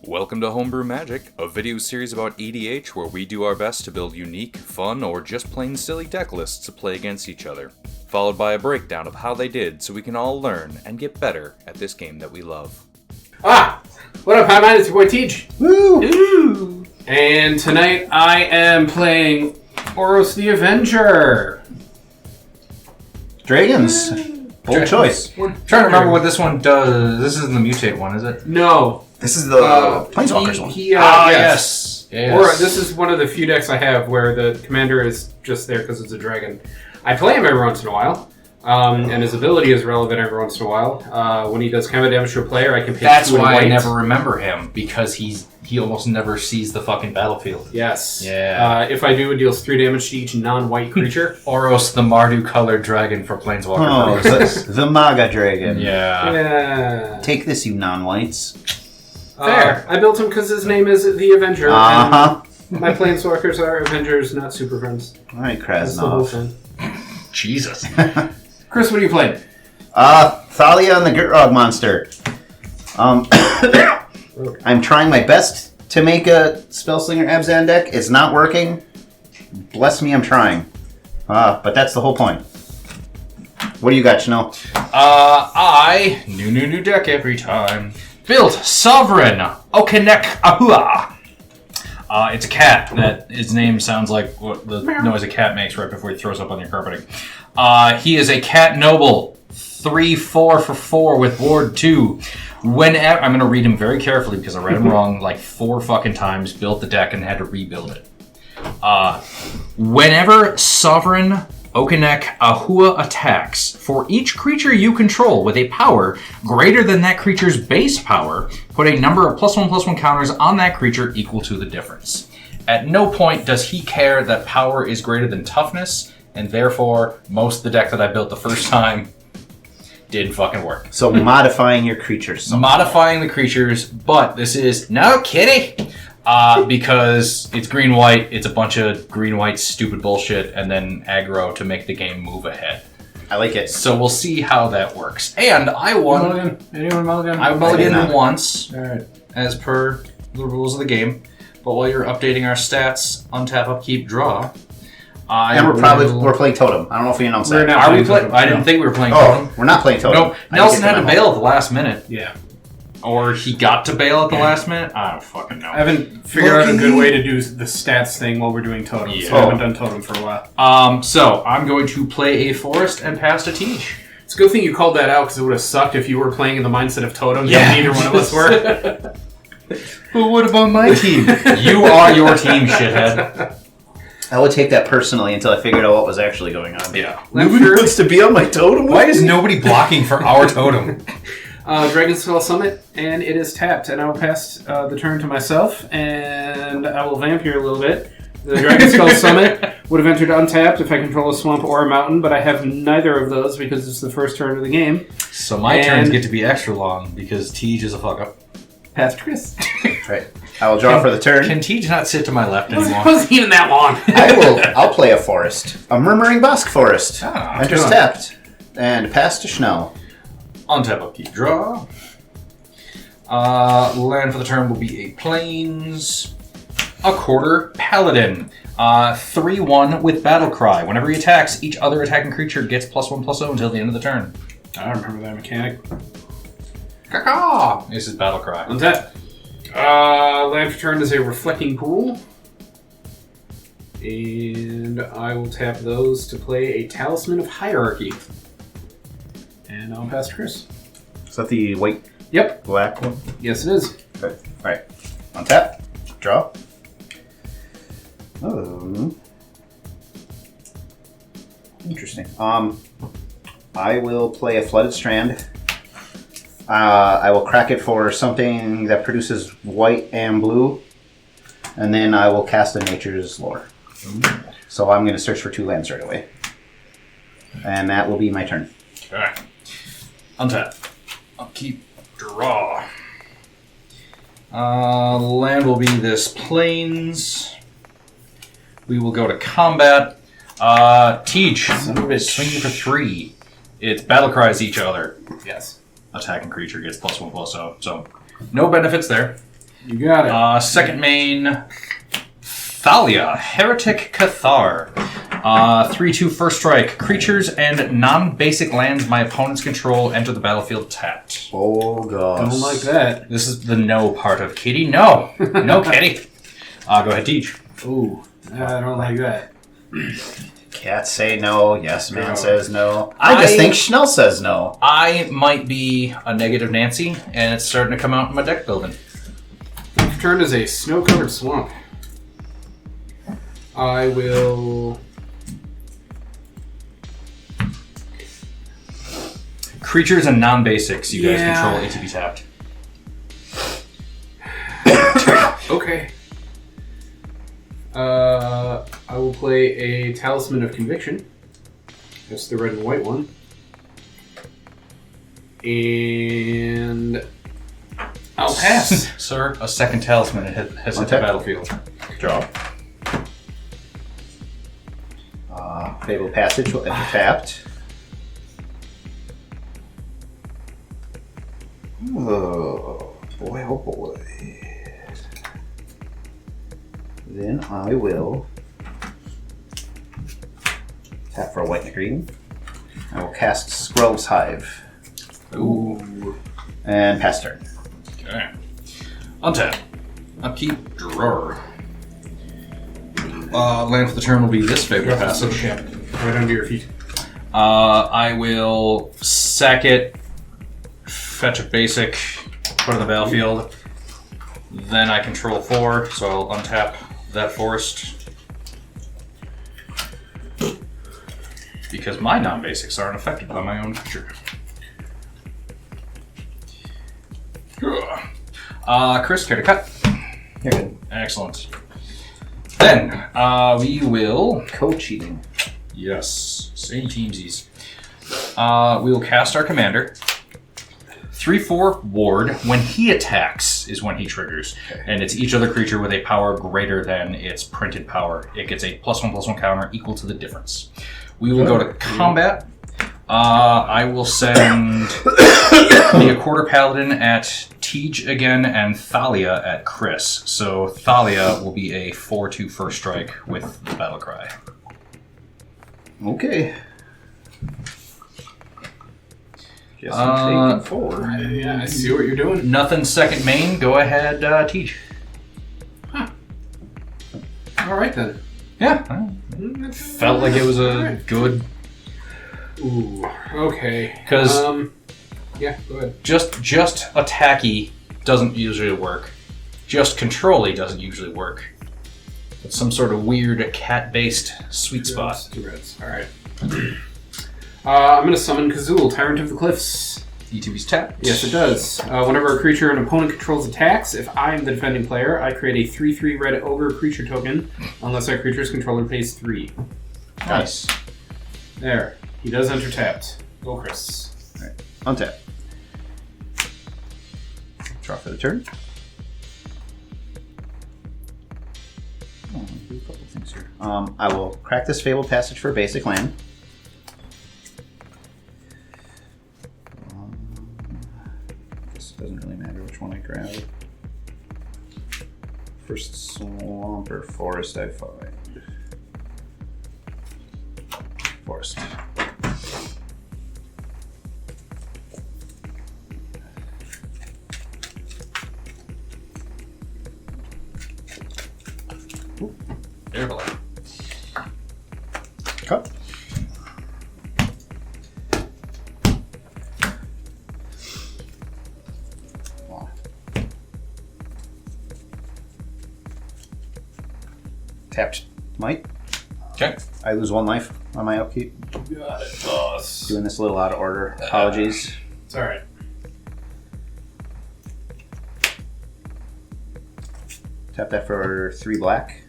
Welcome to Homebrew Magic, a video series about EDH where we do our best to build unique, fun, or just plain silly deck lists to play against each other, followed by a breakdown of how they did so we can all learn and get better at this game that we love. What up, hi, man? It's your boy Tej. Woo! Ooh. And tonight I am playing Oros the Avenger. Dragons. Bold choice. We're trying to remember what this one does. This isn't the mutate one, is it? No. This is the Planeswalkers one. Yes. Yes. Or this is one of the few decks I have where the commander is just there because it's a dragon. I play him every once in a while, and his ability is relevant every once in a while. When he does combat damage to a player, I can pay That's 2 and why white. I never remember him, because he almost never sees the fucking battlefield. Yes. Yeah. If I do, it deals 3 damage to each non-white creature. Oros, the Mardu-colored dragon for Planeswalker. Oh, the Maga Dragon. Yeah. Yeah. Take this, you non-whites. Fair. I built him because his name is the Avenger. Uh-huh. And my Planeswalkers are Avengers, not Super Friends. All right, That's the whole Krasnov. thing. Jesus. Chris, what are you playing? Thalia and the Gitrog monster. I'm trying my best to make a Spellslinger Abzan deck. It's not working. Bless me, I'm trying. But that's the whole point. What do you got, Chanel? New deck every time. Built Sovereign Okinec Ahua. It's a cat that his name sounds like what the noise a cat makes right before he throws up on your carpeting. He is a cat noble, 3/4 for 4 with ward 2. Whenever I'm going to read him very carefully because I read him wrong like 4 fucking times. Built the deck and had to rebuild it. Whenever Sovereign Okinec Ahua attacks, for each creature you control with a power greater than that creature's base power, put a number of +1/+1 counters on that creature equal to the difference. At no point does he care that power is greater than toughness, and therefore, most of the deck that I built the first time did fucking work. So modifying your creatures. Modifying the creatures, but this is no kitty! Because it's green-white, it's a bunch of green-white stupid bullshit, and then aggro to make the game move ahead. I like it. So we'll see how that works. And I won. Mulligan? Anyone mulligan? I I did mulliganed not. once, Alright. as per the rules of the game. But while you're updating our stats, untap, upkeep, draw. And we're playing Totem. I don't know if we announced We're that. not- Are we playing? I didn't think we were playing. Oh, we're not playing Totem. No, I Nelson didn't had get to the memo. bail at the last minute. Yeah. Or he got to bail at the last minute. I don't fucking know. I haven't figured out a good way to do the stats thing while we're doing Totem. So I haven't done Totem for a while. So I'm going to play a forest and pass to Tej. It's a good thing you called that out because it would have sucked if you were playing in the mindset of Totem. Yeah. Neither one of us were. But what about my team? You are your team, shithead. I would take that personally until I figured out what was actually going on. Yeah. Nobody wants to be on my totem. Why is nobody blocking for our totem? Dragonspell Summit, and it is tapped. And I will pass the turn to myself, and I will vamp here a little bit. The Dragonspell Summit would have entered untapped if I control a swamp or a mountain, but I have neither of those because it's the first turn of the game. So my turns get to be extra long because Tej is a fuck up. Pass to Chris. Right. I will draw for the turn. Can Tej not sit to my left It anymore? wasn't even that long. I'll play a forest. A Murmuring Bosk Forest. Ah, Enters good. tapped. And pass to Schnell. Untap, upkeep, draw. Land for the turn will be a Plains. A Quarter Paladin. 3/1 with Battle Cry. Whenever he attacks, each other attacking creature gets +1/+0 until the end of the turn. I remember that mechanic. Caw-caw! This is Battle Cry. Untap. Land for turn is a Reflecting Pool. And I will tap those to play a Talisman of Hierarchy. And I'll pass to Chris. Is that the white, Yep. black one? Yes, it is. Okay. Alright. Untap. Draw. Oh. Interesting. I will play a Flooded Strand. I will crack it for something that produces white and blue. And then I will cast a Nature's Lore. So I'm going to search for 2 lands right away. And that will be my turn. Okay. Untap. Upkeep. Draw. Land will be this Plains. We will go to combat. Tej. Swinging for 3. It's battle cries each other. Yes. Attacking creature gets +1/+0. So no benefits there. You got it. Second main, Thalia, Heretic Cathar. 3/2 first strike. Creatures and non-basic lands my opponents control enter the battlefield tapped. Oh, God. Don't like that. This is the no part of Kitty. No. No, Kitty. Go ahead, Teach. Ooh, I don't like that. Cats say no. Yes, man No. says no. I just think Schnell says no. I might be a negative Nancy, and it's starting to come out in my deck building. Each turn is a snow-covered swamp. I will... Creatures and non-basics you guys Yeah. control ATB tapped. Okay. I will play a Talisman of Conviction. That's the red and white one. And I'll pass. Sir, a second talisman has hit the Untap. battlefield. Draw. Fable Passage will enter tapped. Oh boy, oh boy. Then I will tap for a white and a green. I will cast Squirrel's Hive. Ooh. And pass turn. Okay. Untap. Upkeep. Drawer. Land for the turn will be this Fable Passage. Right under your feet. I will sack it, fetch a basic, put it on the battlefield. Then I control 4, so I'll untap that forest. Because my non-basics aren't affected by my own creature. Chris, care to cut? You're good. Excellent. Then, we will... Co-cheating. Yes, same teamsies. We will cast our commander. 3/4 ward. When he attacks is when he triggers. And it's each other creature with a power greater than its printed power. It gets a +1/+1 counter equal to the difference. We will go to combat. I will send the Quarter Paladin at Tej again and Thalia at Chris. So Thalia will be a 4/2 first strike with the battle cry. Okay. Guess I'm taking 4. Yeah, I see what you're doing. Nothing second main. Go ahead, Tej. All right then. Yeah. Felt like it was a good. Ooh. Okay. 'Cause- Yeah. Go ahead. Just attacky doesn't usually work. Just control-y doesn't usually work. It's some sort of weird cat-based sweet spot. 2 reds. All right. I'm going to summon Kazul, Tyrant of the Cliffs. ETB's tapped. Yes, it does. Whenever a creature an opponent controls attacks, if I am the defending player, I create a 3/3 red ogre creature token, unless that creature's controller pays 3. Nice. There. He does enter tapped. Go, Chris. Alright. Untap. Draw for the turn. Oh, I'll do a couple things here. I will crack this Fabled Passage for a basic land. Guess it doesn't really matter which one I grab. First swamp or forest I find. Forest. Airblade. Cut. Tapped Might. Okay. I lose 1 life on my upkeep. Got it, boss. Doing this a little out of order. Apologies. It's all right. Tap that for 3 black.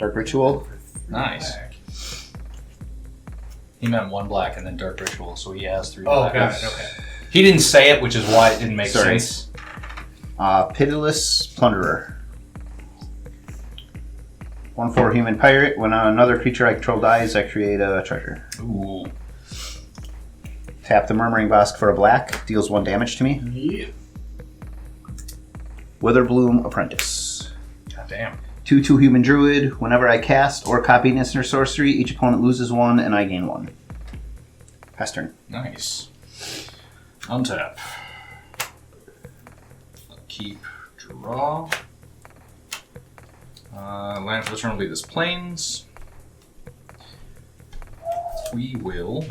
Dark Ritual. Nice. He meant 1 black and then Dark Ritual, so he has 3 Oh, black. got it. Okay. He didn't say it, which is why it didn't make Sorry. sense. Pitiless Plunderer. 1/4 Human Pirate. When another creature I control dies, I create a treasure. Ooh. Tap the Murmuring Bosk for a black. Deals 1 damage to me. Yeah. Witherbloom Apprentice. God damn. 2/2 Human Druid. Whenever I cast or copy an instant or sorcery, each opponent loses 1 and I gain 1. Pass turn. Nice. Untap. Keep, draw. Land for the turn will be this Plains. We will.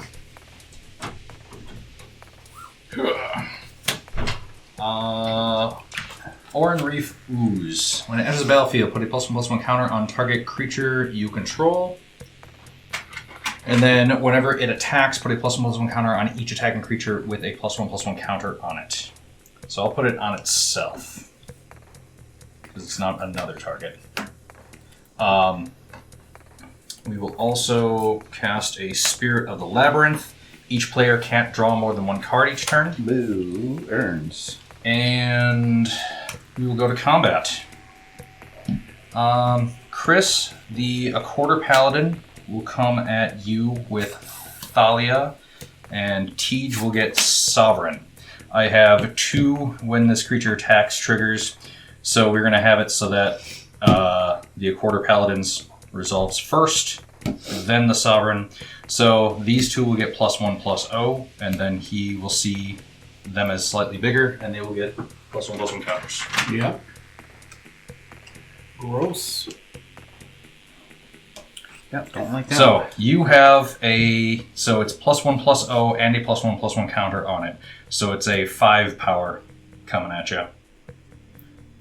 Oran Reef Ooze. When it enters the battlefield, put a +1/+1 counter on target creature you control. And then whenever it attacks, put a +1/+1 counter on each attacking creature with a +1/+1 counter on it. So I'll put it on itself. Because it's not another target. We will also cast a Spirit of the Labyrinth. Each player can't draw more than 1 card each turn. Boo. Earns. And we will go to combat. Chris, a quarter paladin, will come at you with Thalia, and Tej will get Sovereign. I have 2 when this creature attacks triggers, so we're going to have it so that the quarter paladins resolves first, then the Sovereign. So these 2 will get +1/+0, and then he will see them as slightly bigger, and they will get +1/+1 counters. Yeah. Gross. Yep, don't like that. So you have so it's +1/+0 and a +1/+1 counter on it. So it's a 5 power coming at you.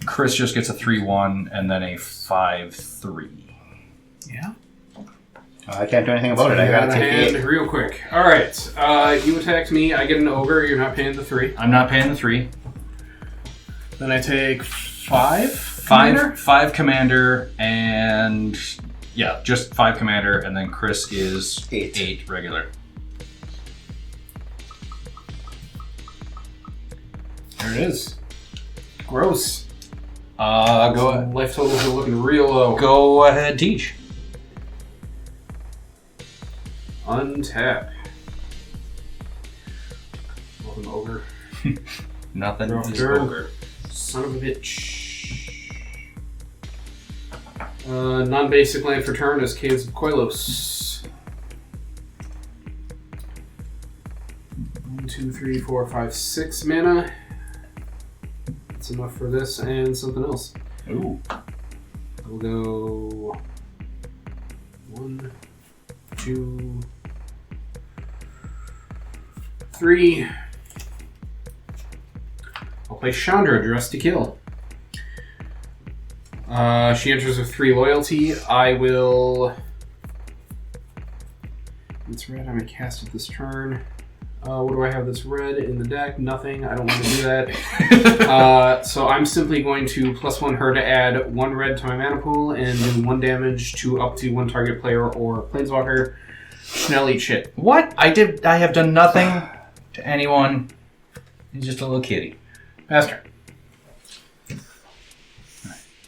Chris just gets a 3/1 and then a 5/3. Yeah. I can't do anything about it. I gotta take hand 8. real quick. All right. You attacked me. I get an ogre. You're not paying the 3. I'm not paying the 3. Then I take 5. 5 commander, and yeah, just 5 commander, and then Chris is 8 regular. There it is. Gross. Go ahead. Life totals are looking real low. Go ahead, Teach. Untap. Welcome over. Nothing Rough is turn. ogre. Son of a bitch. Non-basic land for turn is Caves of Koilos. 1, 2, 3, 4, 5, 6 mana. That's enough for this and something else. Ooh. We'll go 1, 2, 3. I'll play Chandra, Dressed to Kill. She enters with 3 loyalty. I will. It's red. I'm gonna cast it this turn. What do I have that's red in the deck? Nothing. I don't want to do that. So I'm simply going to +1 her to add 1 red to my mana pool and do 1 damage to up to 1 target player or planeswalker. Schnell, eat shit. What? I have done nothing to anyone. He's just a little kitty. Master.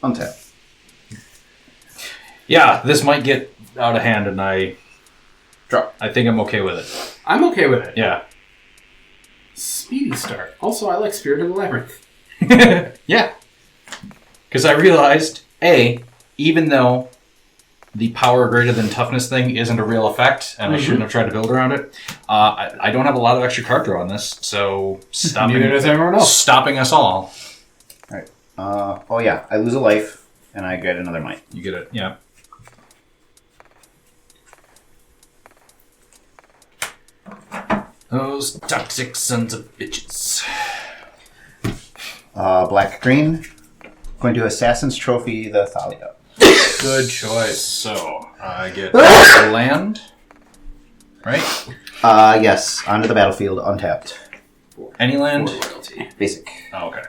Untap. Yeah, this might get out of hand, and I think I'm okay with it. I'm okay with it. Yeah. Speedy start. Also, I like Spirit of the Labyrinth. Yeah. Because I realized, even though the power greater than toughness thing isn't a real effect, and I shouldn't have tried to build around it, I don't have a lot of extra card draw on this, so Neither does everyone else. stopping us all. Alright. Oh yeah, I lose a life, and I get another might. You get it, yeah. Those toxic sons of bitches. Black-green. Going to Assassin's Trophy the Thalia. Good choice. So, I get a land, right? Yes. Onto the battlefield, untapped. Any land? Loyalty. Basic. Oh, okay.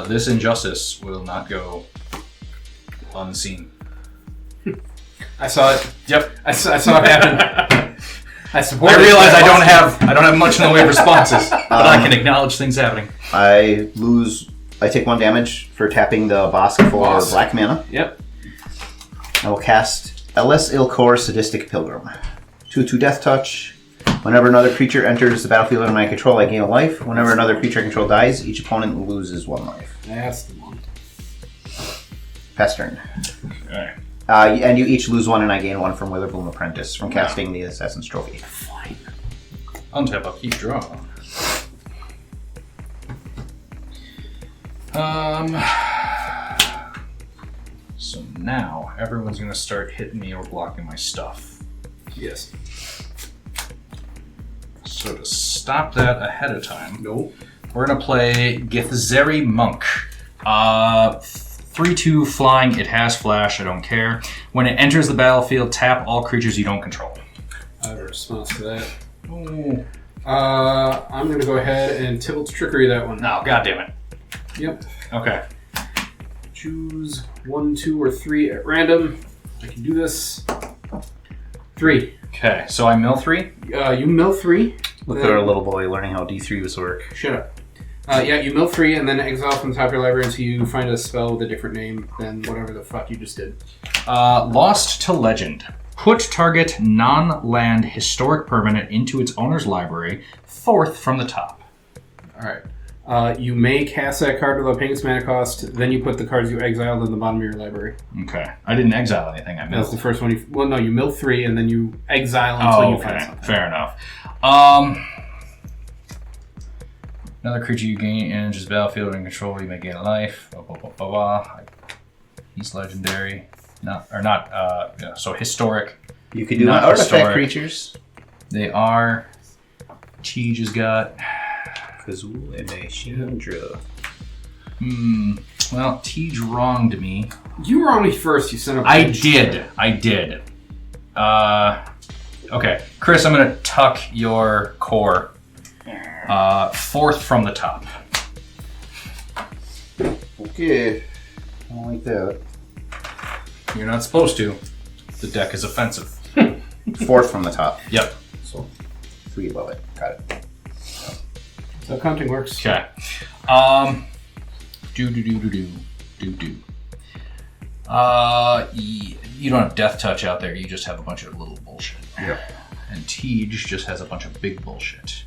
This injustice will not go unseen. I saw it. Yep. I saw it happen. I realize I don't have much in the way of responses, but I can acknowledge things happening. I take 1 damage for tapping the Bosk for black mana. Yep. I will cast Ellis Ilkor Sadistic Pilgrim. 2/2 Death Touch. Whenever another creature enters the battlefield under my control, I gain a life. Whenever another creature I control dies, each opponent loses 1 life. That's the one. Pass turn. Okay. And you each lose 1, and I gain 1 from Witherbloom Apprentice from casting the Assassin's Trophy. Fine. Untap, I'll keep draw. So now everyone's gonna start hitting me or blocking my stuff. Yes. So to stop that ahead of time, Nope. we're gonna play Githzeri Monk. 3/2 flying, it has flash, I don't care. When it enters the battlefield, tap all creatures you don't control. I have a response to that. Oh. I'm going to go ahead and Tybalt's Trickery that one. No, goddammit. Yep. Okay. Choose 1, 2, or 3 at random. I can do this. 3. Okay, so I mill 3? You mill 3. Look then- at our little boy learning how D3s work. Shut up. Yeah, you mill 3 and then exile from the top of your library until you find a spell with a different name than whatever the fuck you just did. Lost to Legend. Put target non-land historic permanent into its owner's library, 4th from the top. Alright. You may cast that card without paying its mana cost, then you put the cards you exiled in the bottom of your library. Okay. I didn't exile anything, I milled. That's the first one. Well, no, you mill 3 and then you exile until you find something. Fair enough. Another creature you gain enters the battlefield and control, you may gain a life. Blah, blah, blah, blah, blah. He's legendary. So historic. You can do Not artifact historic. creatures. They are. Tej has got. Kazul and a Shindra. Well, Tej wronged me. You wronged me first, you son of a I bitch. did. Okay. Chris, I'm going to tuck your core 4th from the top. Okay. I don't like that. You're not supposed to. The deck is offensive. 4th from the top. Yep. So 3 above it. Got it. That's how counting works. Okay. You don't have Death Touch out there. You just have a bunch of little bullshit. Yep. And Tej just has a bunch of big bullshit.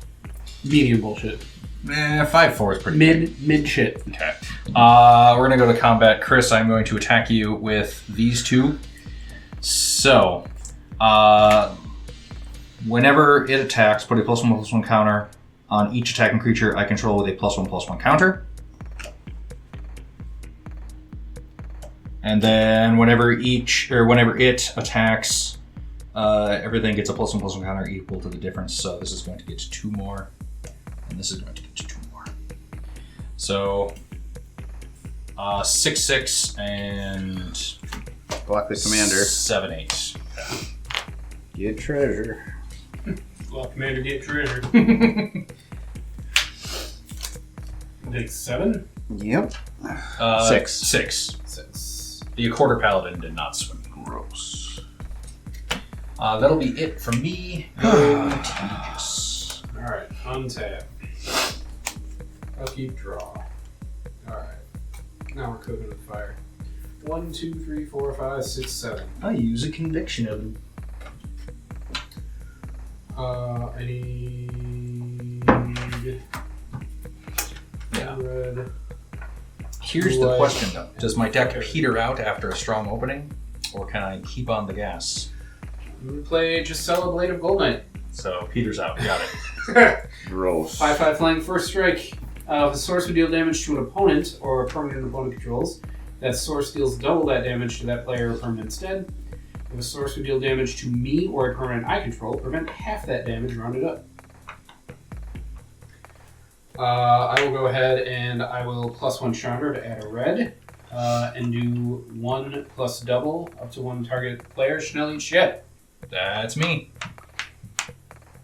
Medium bullshit. 5/4 is pretty big. Mid shit. Okay. We're gonna go to combat. Chris, I'm going to attack you with these 2. So, whenever it attacks, put a +1/+1 counter on each attacking creature I control with a +1/+1 counter. And then whenever it attacks, everything gets a +1/+1 counter equal to the difference. So this is going to get 2 more, and this is going to get 2 more. So 6/6 and Block the commander. 7/8. Get treasure. Well, commander, get treasure. Take 7? Yep. 6. 6. The Accorder Paladin did not swim. Gross. That'll be it from me. Go Tejas. Alright, untap. I'll keep draw. Alright. Now we're cooking with fire. 1, 2, 3, 4, 5, 6, 7. I use a conviction of him. I need... Yeah. Red. Here's the White. question though. Does my deck peter out after a strong opening? Or can I keep on the gas? I'm going to play Gisela Blade of Gold Knight. So Peter's out. Got it. Gross. 5/5 flying first strike. If a source would deal damage to an opponent or a permanent opponent controls, that source deals double that damage to that player or permanent instead. If a source would deal damage to me or a permanent I control, prevent half that damage rounded up. I will go ahead and I will +1 Chandra to add a red, and do 1 plus double up to 1 target player. Schnell each jet. That's me.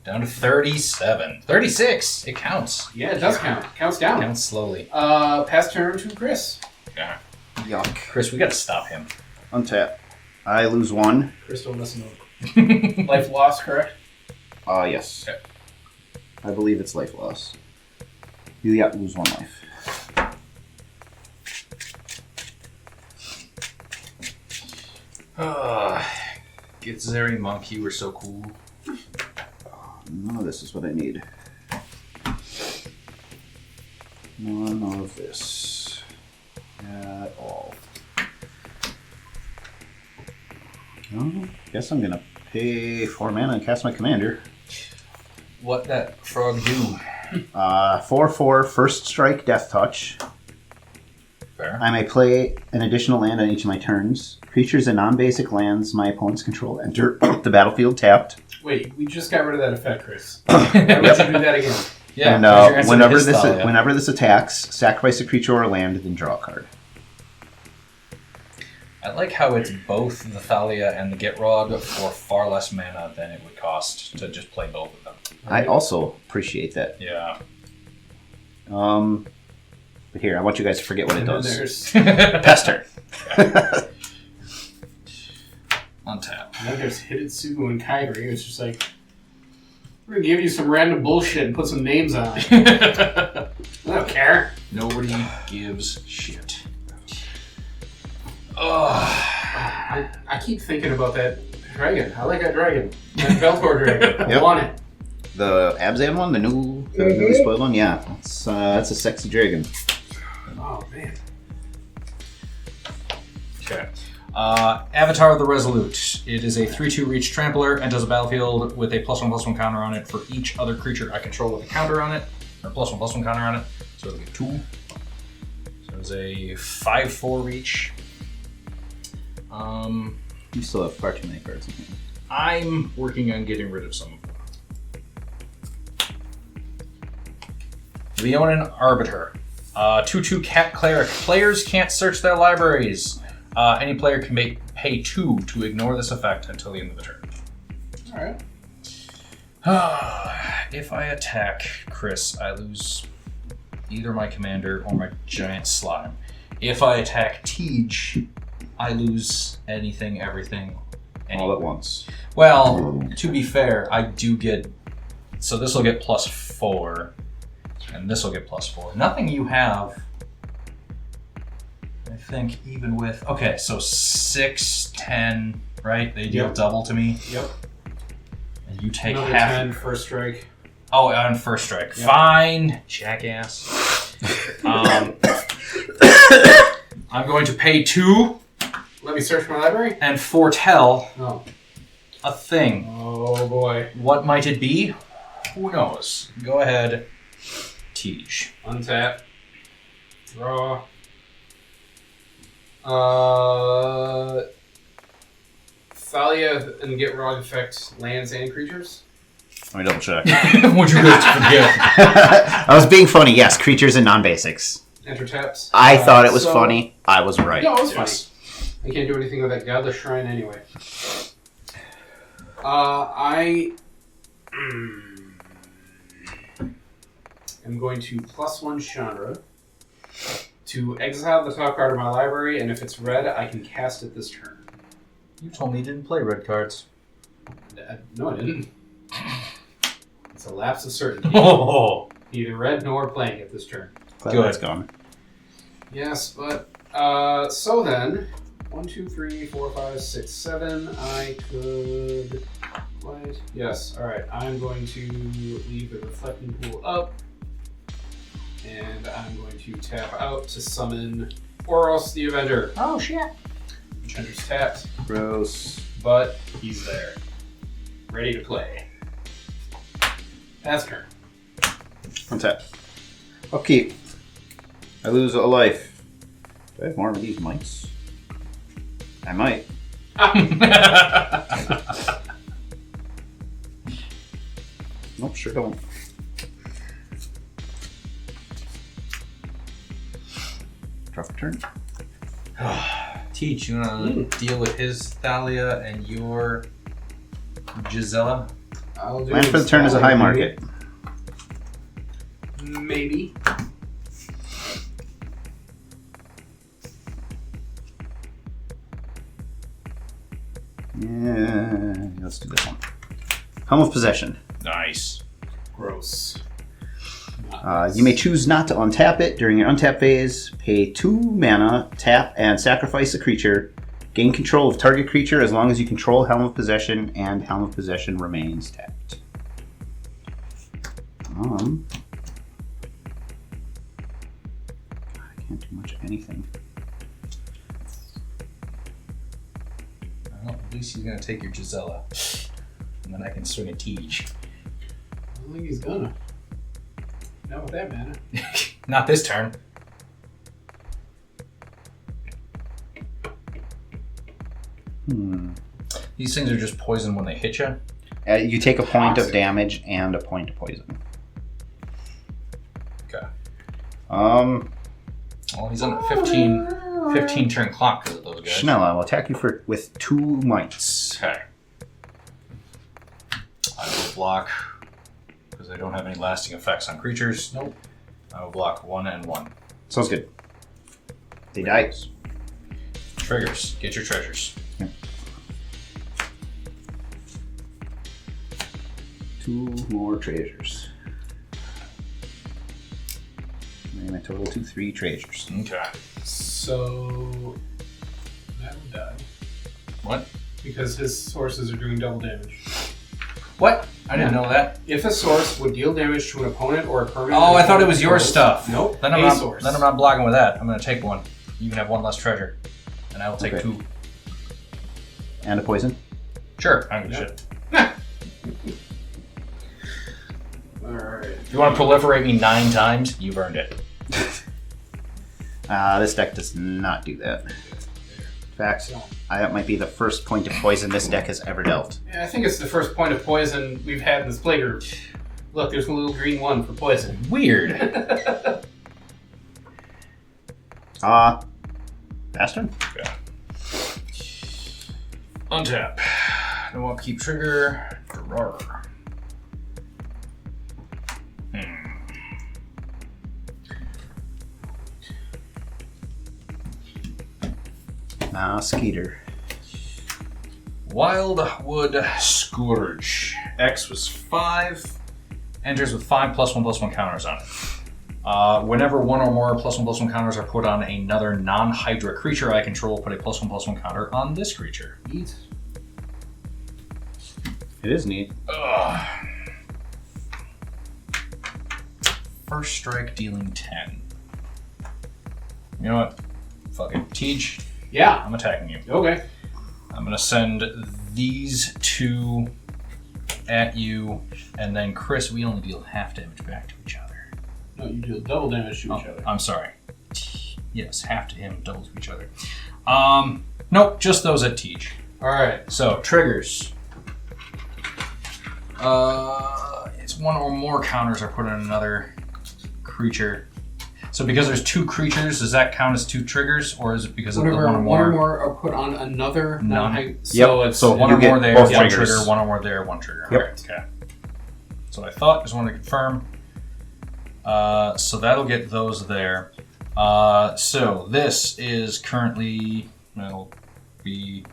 Down to 37. 36! It counts. Yeah, it does count. Counts down. Counts slowly. Pass turn to Chris. Yeah. Yuck. Chris, we gotta stop him. Untap. I lose 1. Chris, don't listen to him. Life lost, correct? Yes. Okay. I believe it's life loss. You lose 1 life. Githzeri Monk, you were so cool. None of this is what I need. None of this at all. Well, guess I'm gonna pay 4 mana and cast my commander. What that frog do? 4/4 first strike, death touch. Fair. I may play an additional land on each of my turns. Creatures and non-basic lands my opponents control enter the battlefield tapped. Wait, we just got rid of that effect, Chris. Why would you do that again? Yeah. And because you're answering whenever his this Thalia. whenever this attacks, sacrifice a creature or a land, then draw a card. I like how it's both the Thalia and the Gitrog for far less mana than it would cost to just play both of them. I also appreciate that. Yeah. But here, I want you guys to forget what it And then does. there's, Pester. Untap. and then there's Hidetsugu and Kairi. It's just like, we're going to give you some random bullshit and put some names on it. I don't care. Nobody gives shit. I keep thinking about that dragon. I like that dragon. That Veltor dragon. I Yep. want it. The Abzan one, the newly spoiled one, yeah. That's a sexy dragon. Oh, man. Okay. Avatar of the Resolute. It is a 3/2 reach trampler, enters the battlefield with a +1/+1 counter on it for each other creature I control with a counter on it, or +1/+1 counter on it. So it'll get 2. So it's a 5/4 reach. You still have far too many cards. I'm working on getting rid of some of them. Leonin Arbiter. 2/2 Cat Cleric. Players can't search their libraries. Any player can pay 2 to ignore this effect until the end of the turn. Alright. If I attack Chris, I lose either my commander or my giant slime. If I attack Tej, I lose anything, everything. All at once. Well, to be fair, I do get... So this will get +4, and this will get +4. Nothing you have, I think, even with... Okay, so 6, 10, right? They deal Yep. double to me. Yep. And you take Another half... 10, first strike. Oh, on first strike. Yep. Fine, jackass. I'm going to pay 2 Let me search my library. and foretell Oh. a thing. Oh, boy. What might it be? Who knows? Go ahead, Tej. Untap. Draw. Thalia and Gitrog affect lands and creatures. Let me double check. Would you like to forget? I was being funny. Yes, creatures and non-basics. Enter taps. I thought it was so- funny. I was right. No, it was Yes. funny. I can't do anything with that godless shrine anyway. I am going to +1 Chandra to exile the top card of my library, and if it's red, I can cast it this turn. You told me you didn't play red cards. No, I didn't. It's a lapse of certainty. Oh, Neither red nor playing it this turn. Glad Good. that's gone. Yes, but so then 1, 2, 3, 4, 5, 6, 7. I could. What? Yes. All right. I'm going to leave the reflecting pool up, and I'm going to tap out to summon Oros the Avenger. oh shit! Enchanter's tapped, Gross. but he's there, ready to play. Pass turn. Untap. Upkeep. I lose a life. Do I have more of these mites? I might. Nope, sure don't. Draw for turn. Teach, you wanna deal with his Thalia and your Gisela? I'll do Land for the turn is a high market. Maybe. Yeah, let's do this one. Helm of Possession. Nice. Gross. You may choose not to untap it during your untap phase. Pay 2 mana, tap, and sacrifice a creature. Gain control of target creature as long as you control Helm of Possession, and Helm of Possession remains tapped. I can't do much of anything. Well, at least he's gonna take your Gisela. And then I can swing a Tej. I don't think he's gonna. Not with that mana. Not this turn. These things are just poison when they hit you. You take a point of damage and a point of poison. Okay. Um, Well, he's on a 15 turn clock because of those guys. Schnella will attack you with 2 mites. Okay. I will block because I don't have any lasting effects on creatures. Nope. I will block 1 and 1. Sounds good. They die. Triggers. Get your treasures. 2 more treasures. And I total to 3 treasures. Okay. So that would die What? because his sources are doing double damage. What? I didn't know that. If a source would deal damage to an opponent or a permanent. Oh, I thought it was your stuff. Nope. Then I'm not blocking with that. I'm going to take 1. You can have 1 less treasure, and I will take 2. And a poison. Sure. I don't give a shit. Alright. If you want to proliferate me 9 times, you've earned it. This deck does not do that. In fact, that might be the first point of poison this deck has ever dealt. Yeah, I think it's the first point of poison we've had in this playgroup. Look, there's a little green 1 for poison. Weird. Bastard? Okay. Untap. No upkeep trigger. Drawer. Skeeter. Wildwood Scourge. X was 5. Enters with 5 +1/+1 counters on it. Whenever 1 or more +1/+1 counters are put on another non-Hydra creature I control, put a +1/+1 counter on this creature. Neat. It is neat. First strike dealing 10. You know what? Fuck it. Tej, Yeah. I'm attacking you. Okay. I'm going to send these 2 at you, and then Chris, we only deal half damage back to each other. No, you deal double damage to each other. I'm sorry. Yes, half to him, double to each other. Nope, just those at Tej. Alright. So, triggers. It's 1 or more counters are put on another creature. So because there's 2 creatures, does that count as 2 triggers, or is it because of the 1 or more? 1 or more are put on another None. So it's So 1 you or get more there, both 1 triggers. trigger, 1 or more there, 1 trigger. Yep. Alright, okay. That's what I thought, just wanted to confirm. So that'll get those there. So this is currently, that'll be,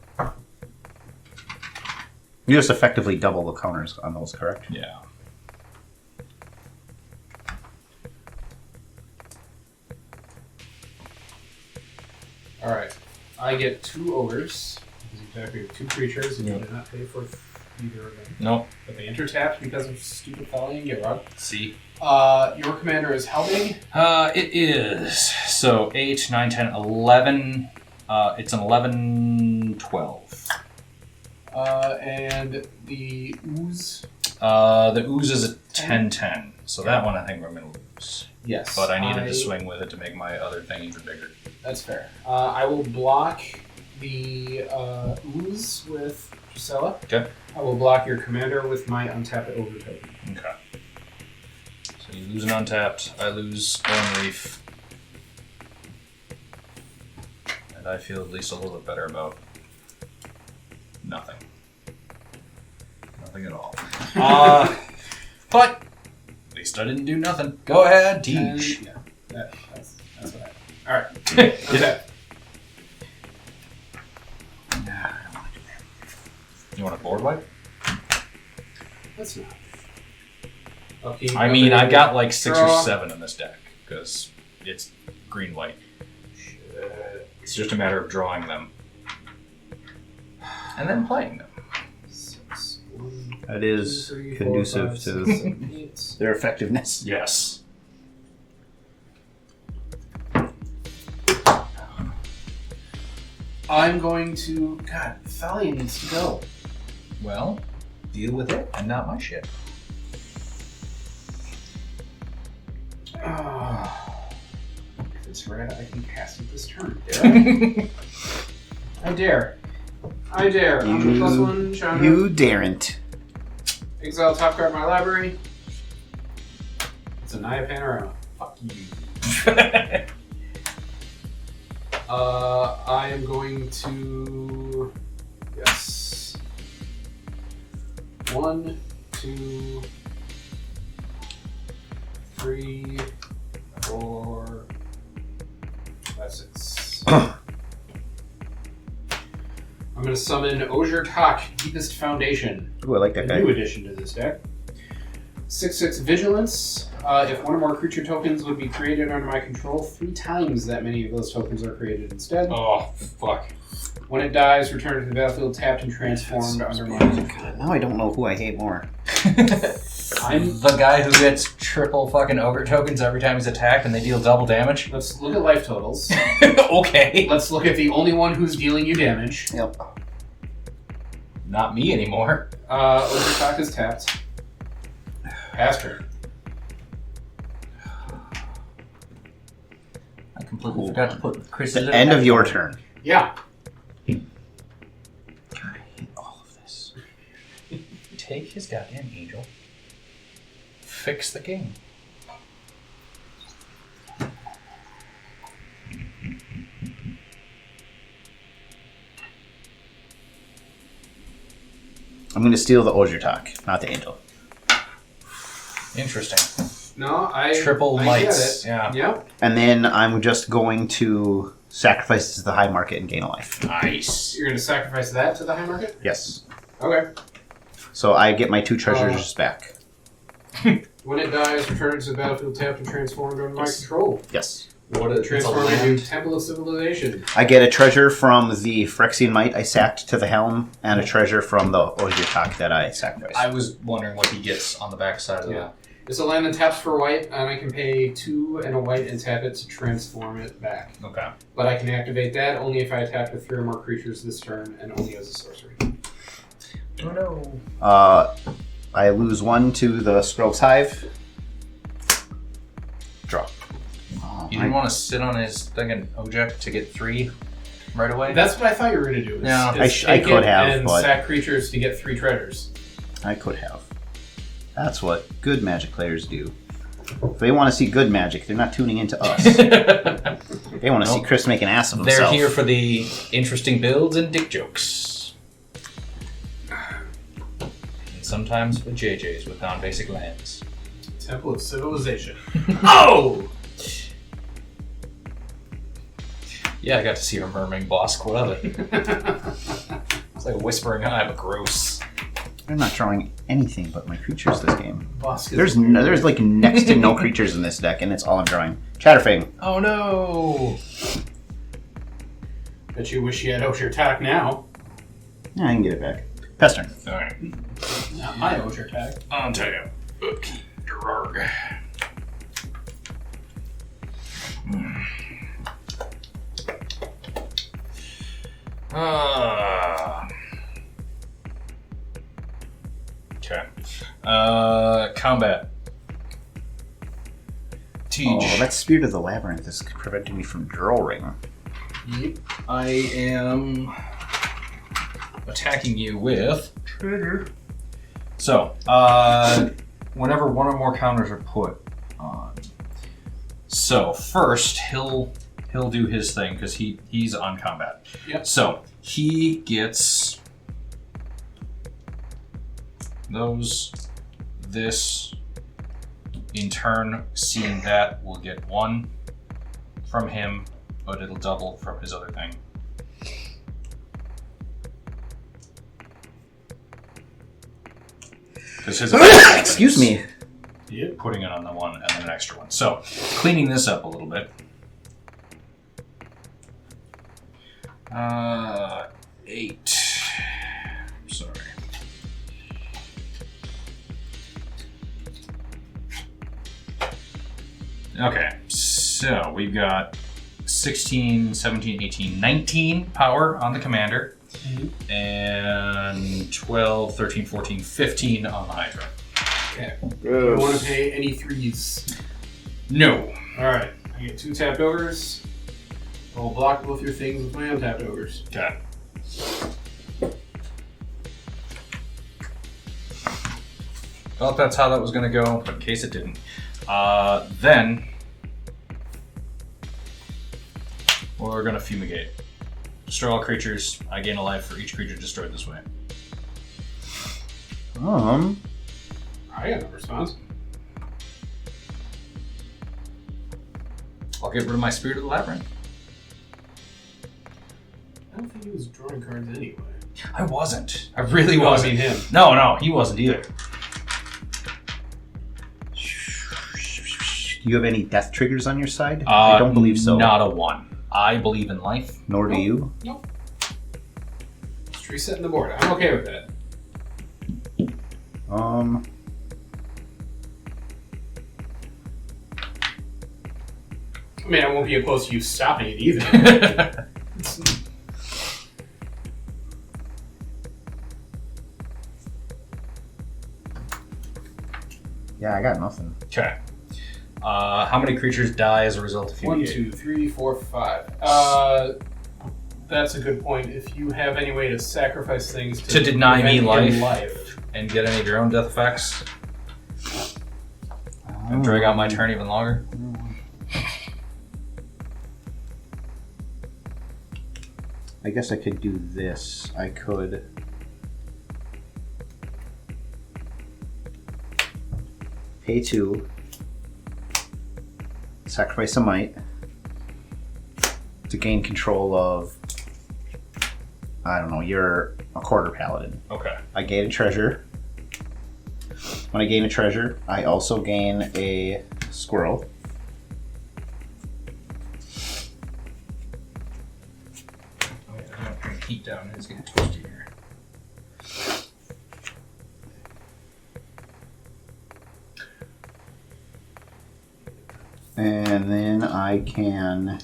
You just effectively double the counters on those, correct? yeah. Alright. I get 2 ogres. Because you attack with 2 creatures and you do not pay for either of them. Nope. But they enter tapped because of stupid Thalia and Gitrog. See. Your commander is how big? It is. So 8, 9, 10, 11. It's an 11, 12. And the ooze? The ooze is a 10, 10. So that one I think we're going to lose. Yes. But I needed to swing with it to make my other thing even bigger. That's fair. I will block the ooze with Gisela. Okay. I will block your commander with my untapped ogre token. Okay. So you lose an untapped, I lose Bone Reef. And I feel at least a little bit better about nothing. Nothing at all. But at least I didn't do nothing. Go ahead, teach. Yeah, that's what happened. Alright. Okay. You want a board wipe? That's not. Okay, I mean, I got like 6 or Draw. 7 in this deck because it's green-white. It's just a matter of drawing them and then playing them. 6, 1, That is 2, 3, 4, conducive 5, to 6, 7, 8. their effectiveness. Yes. I'm going to... God, Thalia needs to go. Well, deal with it and not my shit. If it's red, I can cast it this turn. Dare I? I dare. I dare. I'm a +1 genre. You daren't. Exile top card of my library. It's a Naya Panorama. Fuck you. I am going to... Yes. 1, 2, 3, 4, 5, 6. I'm going to summon Gitrog, Deepest Foundation. Ooh, I like that A guy. new addition to this deck. 6/6 Vigilance. If one or more creature tokens would be created under my control, 3 times that many of those tokens are created instead. Oh, fuck. When it dies, return to the battlefield tapped and transformed under my control. Now I don't know who I hate more. I'm... The guy who gets triple fucking ogre tokens every time he's attacked and they deal double damage. Let's look at life totals. Okay. Let's look at the only one who's dealing you damage. Yep. Not me anymore. Gitrog is tapped. Pass turn. I completely forgot to put Chris. The end of your turn. Yeah. God, I hate all of this. Take his goddamn angel. Fix the game. I'm going to steal the Gitrog, not the angel. Interesting. No, Triple I mites. Get it. Yeah. Yep. And then I'm just going to sacrifice to the high market and gain a life. Nice. You're going to sacrifice that to the high market? Yes. Okay. So I get my 2 treasures back. When it dies, return it to the battlefield tapped and transformed under my control. Yes. What a Transform into Temple of Civilization. I get a treasure from the Phyrexian Might I sacked to the helm, and a treasure from the Gitrog that I sacrificed. I was wondering what he gets on the backside of Yeah. It's a land that taps for white, and I can pay 2 and a white and tap it to transform it back. that. Okay. But I can activate that only if I attack with 3 or more creatures this turn, and only as a sorcery. Oh no. I lose 1 to the Scroll's Hive. Draw. You didn't want to sit on his fucking Ojek to get 3 right away? That's what I thought you were going to do. Yeah. I could have, and but- sack creatures to get 3 treasures. I could have. That's what good Magic players do. If they want to see good Magic, they're not tuning into us. They want to see Chris make an ass of They're himself. here for the interesting builds and dick jokes. And sometimes for JJs with non-basic lands. Temple of Civilization. Oh! Yeah, I got to see her mermaid boss. What of it? It's like a whispering eye, but gross. I'm not drawing anything but my creatures this game. Boss There's like next to no creatures in this deck, and it's all I'm drawing. Chatterfang. Oh no! Bet you wish you had Gitrog now. Yeah, I can get it back. Pestern. Alright. Not my Gitrog. On tap. Gitrog. Okay. Combat. Teach. Oh, that Spirit of the Labyrinth is preventing me from drawing. Yep. I am attacking you with trigger. So, whenever 1 or more counters are put on. So first he'll do his thing because he's on combat. Yep. So he gets this. In turn, seeing that, will get 1 from him, but it'll double from his other thing. Because his Excuse me. putting it on the 1 and then an extra 1. So, cleaning this up a little bit. 8. Sorry. Okay, so we've got 16, 17, 18, 19 power on the commander, and 12, 13, 14, 15 on the Hydra. Okay. Do you want to pay any 3s? No. Alright, I get 2 tapped ogres. I'll block both your things with my untapped ogres. Okay. Well, that's how that was going to go, but in case it didn't. Then, we're going to fumigate. Destroy all creatures. I gain a life for each creature destroyed this way. I got no response. I'll get rid of my Spirit of the Labyrinth. I don't think he was drawing cards anyway. I wasn't. I really No, I wasn't. mean him. No, he wasn't either. Do you have any death triggers on your side? I don't believe so. Not a 1. I believe in life. Nor do you. Nope. Just resetting the board. I'm okay with that. I mean, I won't be opposed to you stopping it either. Yeah, I got nothing. Okay. How many creatures die as a result of 1, fumigate? 2, 3, 4, 5. That's a good point. If you have any way to sacrifice things To deny me prevent your life and get any of your own death effects? And drag out my turn even longer? I guess I could do this. I could... pay 2. Sacrifice a might. To gain control of... I don't know, you're a quarter paladin. Okay. I gain a treasure. When I gain a treasure, I also gain a squirrel. Oh, yeah, I'm gonna bring heat down. It's getting toasty here. And then I can...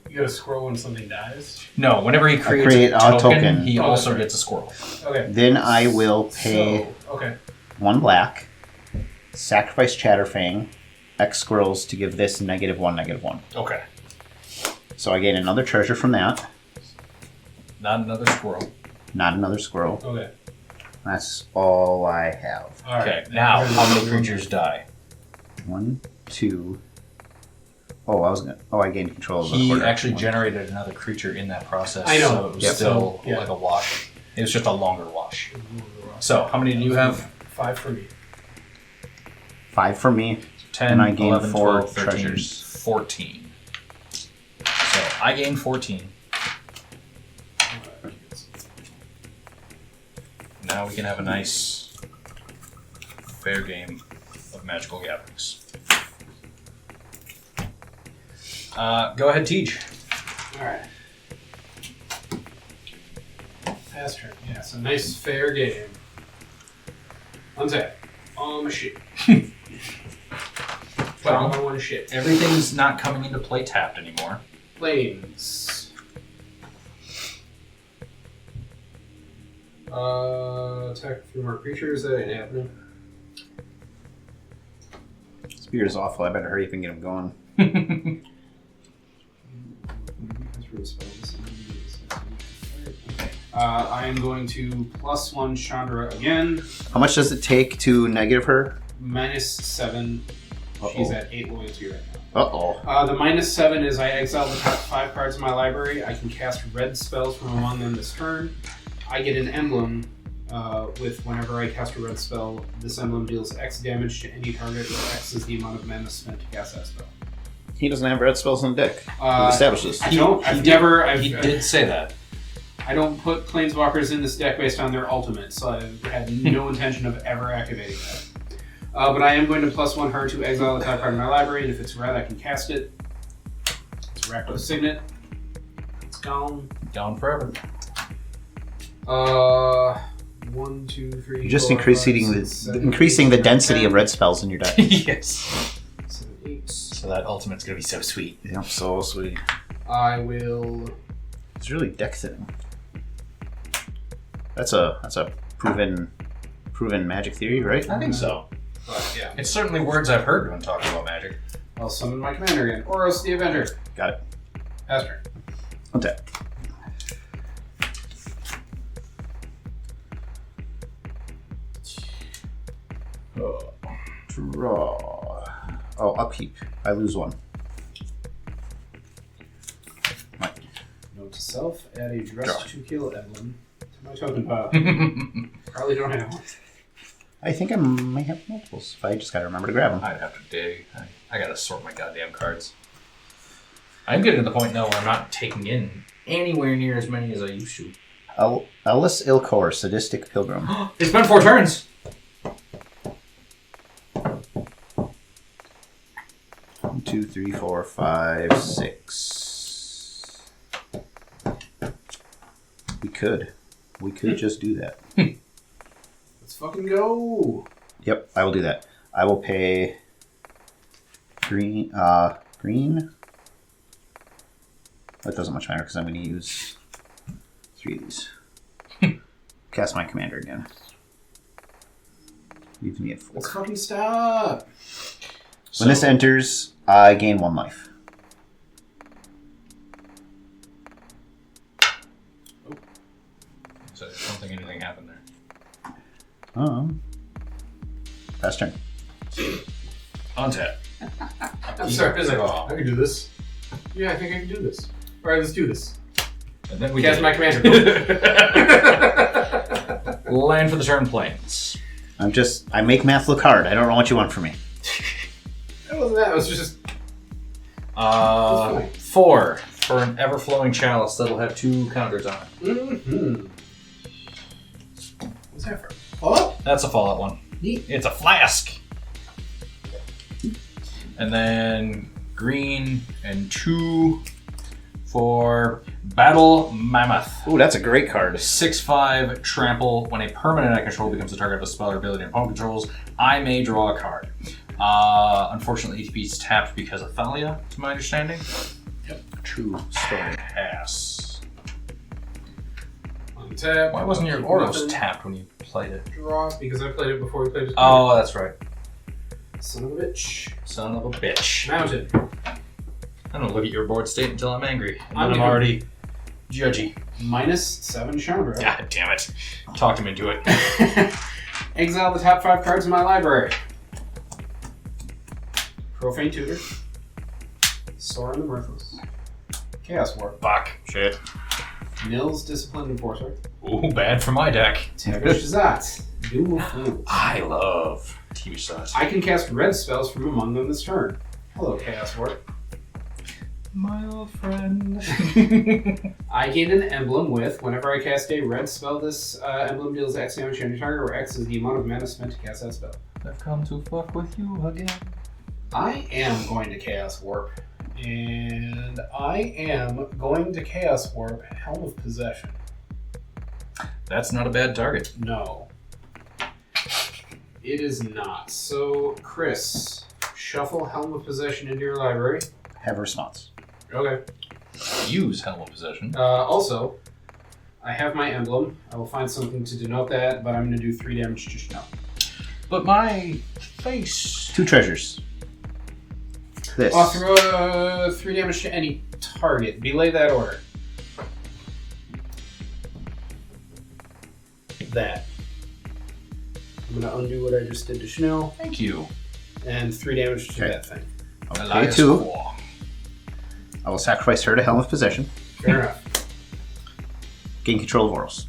You get a squirrel when something dies? No, whenever he creates create a a token, token. he Oh, also that's right. gets a squirrel. Okay. Then I will pay So, okay. 1 black, sacrifice Chatterfang, X squirrels to give this -1, -1. Okay. So I gain another treasure from that. Not another squirrel. Not another squirrel. Okay. That's all I have. All Okay, right. now how many creatures die? 1, 2. Oh, I gained control of the He quarter. actually generated another creature in that process. I know. So it was Yep. still Yeah. like a wash. It was just a longer wash. So, how many do you have? 5 for me. 5 for me. 10, And I gained 11, 4 12, 13, treasures. 14. So, I gained 14. Now we can have a nice, fair game of Magical Gatherings. Go ahead, Tej. Alright. Pass turn. Yeah, so nice fair game. Untap. All my shit. All my one shit. Everything's not coming into play tapped anymore. Planes. Attack 3 more creatures. That ain't happening. Spear is awful. I better hurry up and get him going. I am going to +1 Chandra again. How much does it take to negative her? -7. She's at 8 loyalty right now. Uh-oh. The -7 is I exile the top 5 cards in my library. I can cast red spells from among them this turn. I get an emblem with whenever I cast a red spell, this emblem deals X damage to any target, where X is the amount of mana spent to cast that spell. He doesn't have red spells on deck. We've established this. I don't. He I've did say that. I don't put planeswalkers in this deck based on their ultimate, so I had no intention of ever activating that. But I am going to +1 her to exile the top card in my library, and if it's red, I can cast it. It's Rakdos Signet. It's gone. Gone forever. 1, 2, 3. You're just 4, increasing 5, the 6, 7, increasing 8, the 9, density 10, of red spells in your deck. Yes. 7, 8. So that ultimate's gonna be so sweet. Yeah, so sweet. I will. It's really deck thinning. That's a proven magic theory, right? I think so. But yeah, It's certainly words I've heard when talking about magic. I'll summon my commander again. Oros the Avenger. Got it. Aster. Okay. Draw. Oh, upkeep. I lose one. Note to self: add a Draw. dress to kill emblem to my token pile. Probably don't have one. I think I might have multiples. If I just gotta remember to grab them. I'd have to dig. I gotta sort my goddamn cards. I'm getting to the point now where I'm not taking in anywhere near as many as I used to. Ellis Ilkor, Sadistic Pilgrim. It's been 4 turns! 1, 2, 3, 4, 5, 6. We could just do that. Let's fucking go. Yep, I will do that. I will pay green. Green. That doesn't much matter because I'm going to use 3 of these. Cast my commander again. Leaves me at 4. Let's fucking stop. When this enters, I gain 1 life. So I don't think anything happened there. Pass turn. Untap. I'm sorry. I was like, I can do this. Yeah, I think I can do this. All right, let's do this. And then we Cast did. my commander. Land for the turn planes. I make math look hard. I don't know what you want from me. That wasn't that. It was just. 4 for an ever-flowing chalice that'll have 2 counters on it. Mm-hmm. What's that for? Oh, That's a Fallout one. neat. It's a flask. And then green and 2 for Battle Mammoth. Ooh, that's a great card. 6/5 trample. When a permanent I control becomes the target of a spell or ability and opponent controls, I may draw a card. Unfortunately, ETB is tapped because of Thalia, to my understanding. Yep. True story. Pass. Untap. Why wasn't your Keep Oros nothing. tapped when you played it? Draw because I played it before we played it. Oh, that's right. Son of a bitch. Son of a bitch. Mounted. I don't look at your board state until I'm angry. And I'm then I'm already judgy. -7 Chandra. God damn it. Talked him into it. Exile the top 5 cards in my library. Profane Tutor. Sorin the Mirthless. Chaos Warp. Fuck. Shit. Nils Disciplined Enforcer. Ooh, bad for my deck. Tavish Zat. Doom of Fools. I love TV shows. I can cast red spells from among them this turn. Hello, Chaos Warp. My old friend. I gain an emblem with, whenever I cast a red spell, this emblem deals X damage to any target, where X is the amount of mana spent to cast that spell. I've come to fuck with you again. I am going to Chaos Warp. And I am going to Chaos Warp Helm of Possession. That's not a bad target. No. It is not. So, Chris, shuffle Helm of Possession into your library. Have a response. Okay. Use Helm of Possession. Also, I have my emblem. I will find something to denote that, but I'm going to do 3 damage to Chanel. But my face. 2 treasures. This. I'll throw 3 damage to any target. Belay that order. That. I'm going to undo what I just did to Chanel, Thank you. and 3 damage to Okay. that thing. Okay, Elias 2. Claw. I will sacrifice her to Helm of Possession. Fair enough. Gain control of Oros.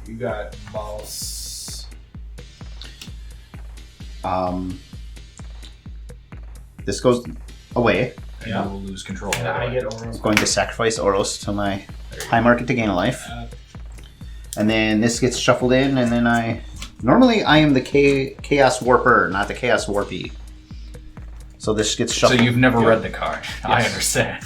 You got boss. This goes away. And I will lose control. And I get Oros. I'm going to sacrifice Oros to my high market to gain a life. And then this gets shuffled in, and then normally I am the Chaos Warper, not the Chaos Warpy. So this gets So shuffled. you've never read the card. I Yes. understand.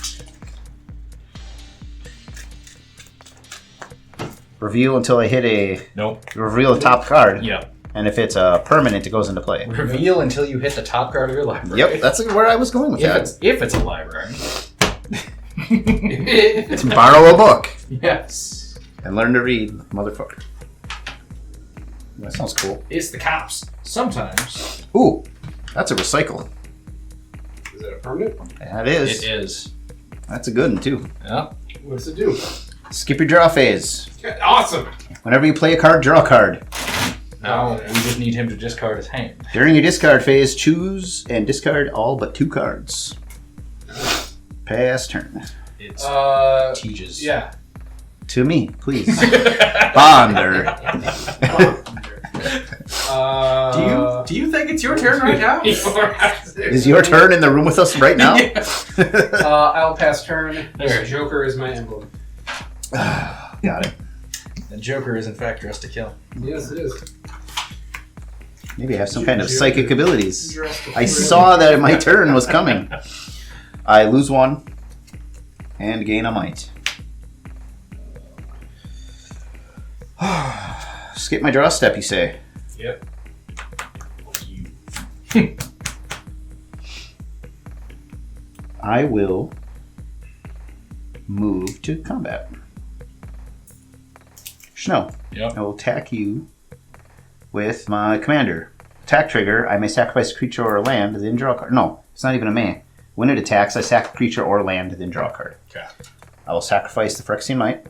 Reveal until I hit a... Nope. Reveal the top card. Yeah. And if it's a permanent, it goes into play. Reveal until you hit the top card of your library. Yep, that's where I was going with that. If it's a library. Borrow a book. Yes. And learn to read, motherfucker. That sounds cool. It's the cops. Sometimes. Ooh, that's a recycle. Is that a permanent? That is. It is. That's a good one, too. Yeah. What does it do? Skip your draw phase. Awesome. Whenever you play a card, draw a card. Now we just need him to discard his hand. During your discard phase, choose and discard all but 2 cards. Pass turn. It's Tejas. Yeah. To me, please. Bonder. Do you think it's your turn right now? Is your turn in the room with us right now? I'll pass turn. There. Joker is my emblem. Got it. The Joker is in fact dressed to kill. Yes, it is. Maybe I have some kind of psychic abilities. I saw that my turn was coming. I lose 1 and gain a might. Skip my draw step, you say? Yep. I will move to combat. Snow. Yep. I will attack you with my commander. Attack trigger, I may sacrifice a creature or land, then draw a card. No, it's not even a may. When it attacks, I sack a creature or land, then draw a card. Okay. I will sacrifice the Phyrexian Might.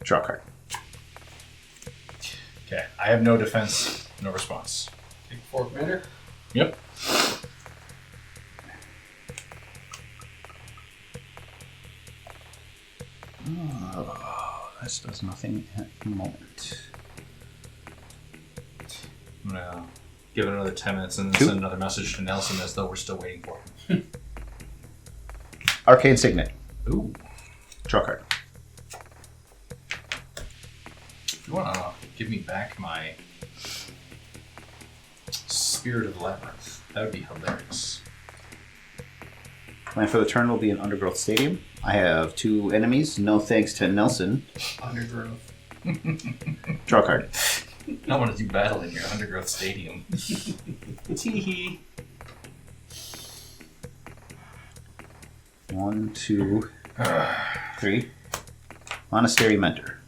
Draw a card. Okay. I have no defense, no response. Take 4 commander. Yep. Oh, this does nothing at the moment. I'm gonna give it another 10 minutes and then 2. send another message to Nelson as though we're still waiting for him. Arcane Signet. Ooh. Draw a card. If you wanna give me back my Spirit of the Labyrinth, that would be hilarious. Plan for the turn will be an Undergrowth Stadium. I have 2 enemies, no thanks to Nelson. Undergrowth. Draw a card. I want to do battle in your Undergrowth Stadium. Tee-hee. 1, 2, 3. Monastery Mentor.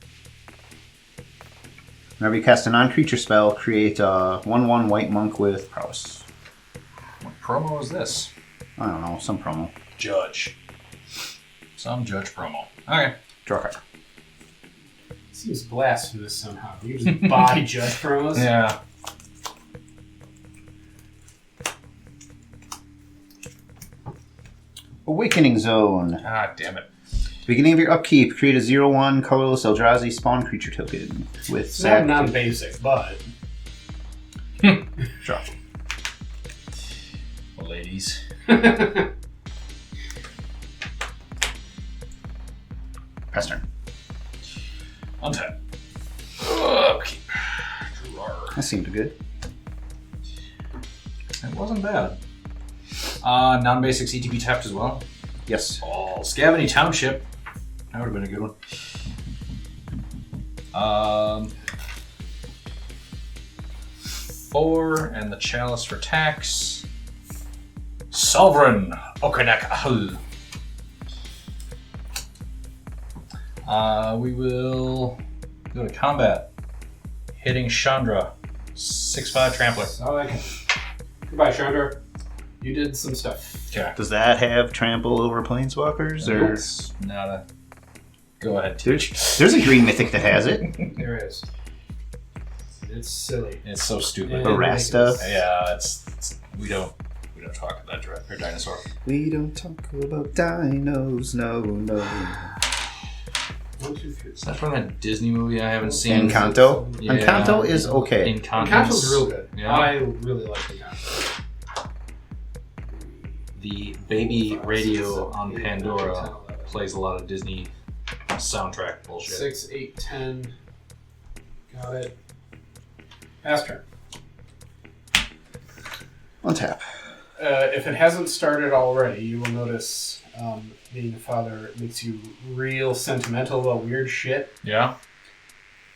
Whenever you cast a non-creature spell, create a 1/1 white monk with prowess. What promo is this? I don't know, some promo. Judge. Some judge promo. Okay. Draw a card. Seems blasphemous somehow. You just buy judge promos. Yeah. Awakening Zone. Ah, damn it. Beginning of your upkeep, create a 0/1 colorless Eldrazi spawn creature token with It's not sack. non-basic, but... Draw. Well, ladies. Pass turn. Untap. Upkeep. That seemed good. It wasn't bad. Non-basic CTP tapped as well. Yes. Oh, Scavany Township. That would have been a good one. 4 and the Chalice for tax. Sovereign Okinec. We will go to combat. Hitting Chandra. 6/5 Trampler. Oh, okay. Goodbye, Chandra. You did some stuff. Okay. Does that have trample over planeswalkers? Or It's not a... Go ahead, Teach. there's a green mythic that has it. There it is. It's silly. It's so stupid. Yeah. Arasta. Yeah, it's we don't talk about that dinosaur. We don't talk about dinos, no. 1, 2, 3. Is that from that Disney movie I haven't seen? Encanto. Yeah. Encanto is okay. Encanto's real good. Yeah. I really like Encanto. The baby radio on Pandora plays a lot of Disney soundtrack bullshit. 6, 8, 10. Got it. Pass turn. Untap. if it hasn't started already, you will notice being a father makes you real sentimental about weird shit. Yeah.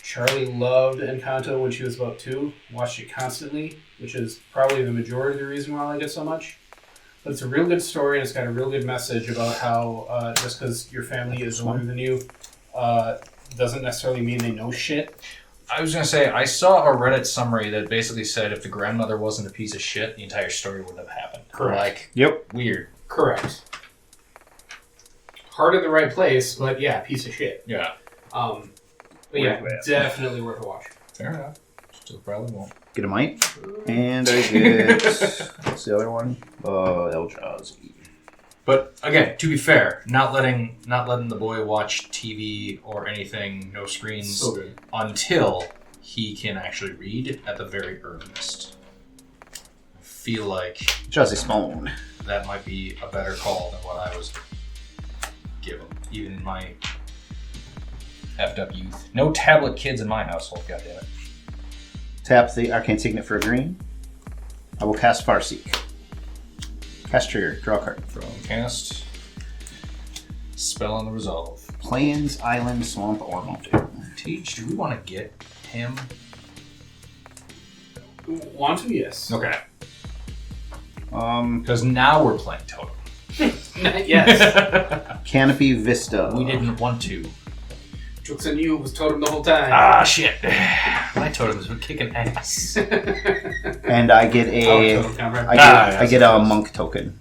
Charlie loved Encanto when she was about 2. Watched it constantly, which is probably the majority of the reason why I like it so much. But it's a real good story, and it's got a real good message about how just because your family is older than you doesn't necessarily mean they know shit. I was going to say, I saw a Reddit summary that basically said if the grandmother wasn't a piece of shit, the entire story wouldn't have happened. Correct. Like, Yep. weird. Correct. Heart at the right place, but yeah, piece of shit. Yeah. But yeah, definitely worth a watch. Fair enough. Still probably won't. Get a mite. And I get... what's the other one? Eldrazi. But again, to be fair, not letting the boy watch TV or anything, no screens, So good. until he can actually read at the very earliest. I feel like Jazzy Spoon. that might be a better call than what I was given, even in my effed up youth. No tablet kids in my household, goddammit. Tap the Arcane Signet for a green. I will cast Farseek. Cast trigger. Draw a card. From cast, spell on the resolve. Plains, island, swamp, or mountain. Teach, do we want to get him? Want to? Yes. Okay. Um, Because now we're playing Totem. Yes. Canopy Vista. We didn't want to. Joke's on you, was totem the whole time. Ah, shit. My totems were kicking ass. And I get a... Totem camera. I get a monk token.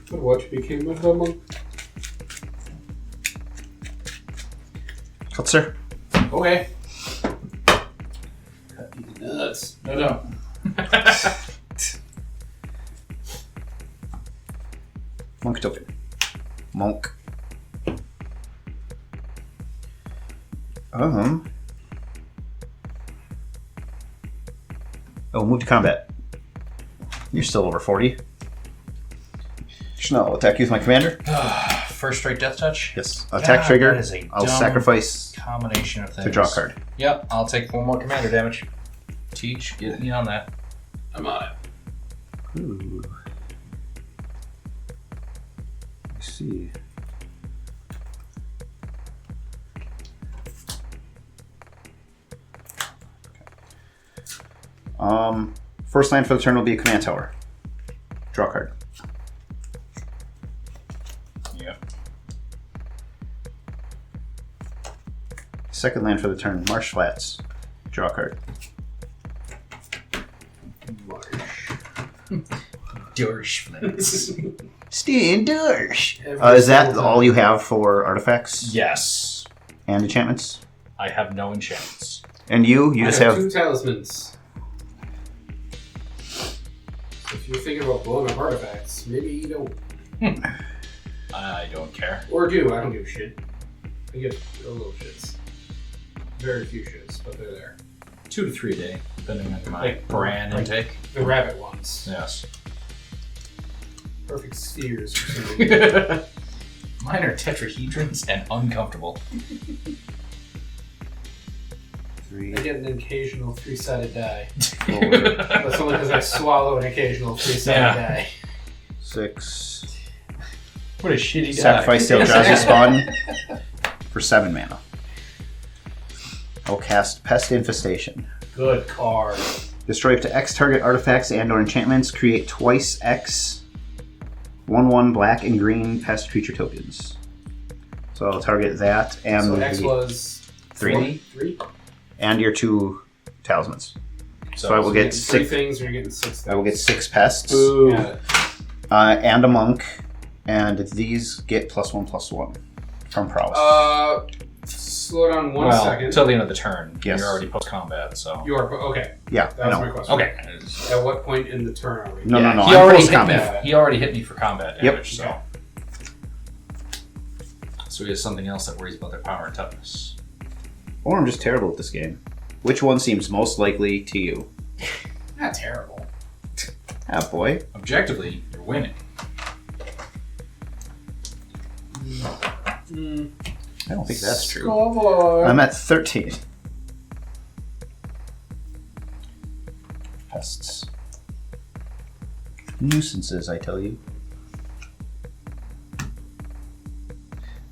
But what became of the monk? Kutzer. Okay. Nuts. No. Monk token. Monk. Oh, move to combat. You're still over 40. Schnell, attack you with my commander. First straight death touch? Yes. Attack God, trigger. that is a I'll dumb sacrifice combination of things. to draw a card. Yep, I'll take 4 more commander damage. Teach, get me on that. I'm on it. Ooh. Let's see. First land for the turn will be a command tower. Draw a card. Yep. Second land for the turn, Marsh Flats. Draw a card. Dorsh flats. Stand Dorsh. Every Is that single all time. you have for artifacts Yes. and enchantments? I have no enchantments. And you just I have... 2 talismans. So if you're thinking about blowing up artifacts, maybe you don't. I don't care. Or do. I don't give a shit. I give a little shits. Very few shits, but they're there. 2 to 3 a day, depending on my Like- brand like- intake. The rabbit ones. Yes. Perfect spheres for some reason. Mine are tetrahedrons and uncomfortable. Three, I get an occasional 3-sided die. 4, That's only because I swallow an occasional 3-sided Yeah. die. 6. What a shitty die. Sacrifice the Eldrazi spawn for 7 mana. I'll cast Pest Infestation. Good card. Destroy up to X target artifacts and or enchantments. Create twice X 1/1 black and green pest creature tokens. So I'll target that and So the, X was 3 3? and your 2 talismans. So I will you're get getting 3 6. things, or you're getting 6 things. I will get 6 pests Got it. and a monk, and these get +1/+1 from prowess. Slow down one second. Until the end of the turn. Yes. You're already post-combat, so... You are okay. Yeah, That I was know. my question. Okay. At what point in the turn are we? No, no, no. He I'm already, post hit combat. me, he already hit me for combat Yep. damage, so... So he has something else that worries about their power and toughness. Or I'm just terrible at this game. Which one seems most likely to you? Not terrible. Ah, boy. Objectively, you're winning. I don't think that's true. Scoreboard. I'm at 13. Pests. Nuisances, I tell you.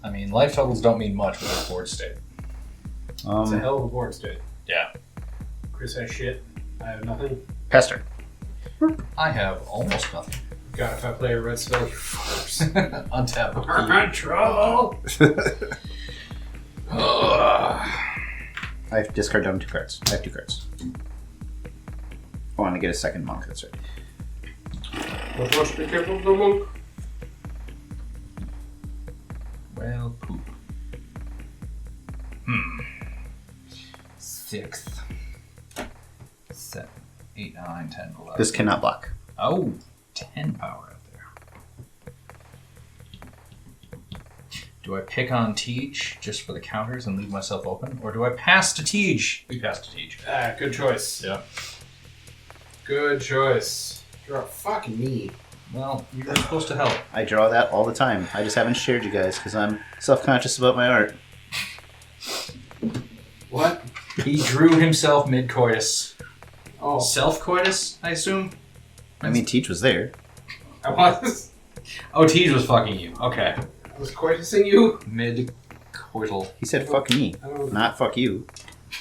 I mean, life totals don't mean much with this board state. It's a hell of a board state. Yeah. Chris has shit. I have nothing. Pester. I have almost nothing. God, if I play a red spell, you're fuckers. Untap. We're in trouble. I have discard down 2 cards. I have 2 cards. I want to get a second monk, that's right. Don't want to be careful of the monk. Well, poop. 6th. 7, 8, 9, 10, 11. This cannot block. Oh, 10 power out there. Do I pick on Tej just for the counters and leave myself open? Or do I pass to Tej? We pass to Tej. Ah, good choice. Yeah. Good choice. You're a fucking me. Well, you were supposed to help. I draw that all the time. I just haven't shared you guys because I'm self-conscious about my art. What? He drew himself mid-coitus. Oh, Self-coitus, I assume? I mean, Teach was there. I was. Oh, Tej was fucking you. Okay. I was coitusing you. Mid-coital. He said, fuck me, I don't know. not fuck you.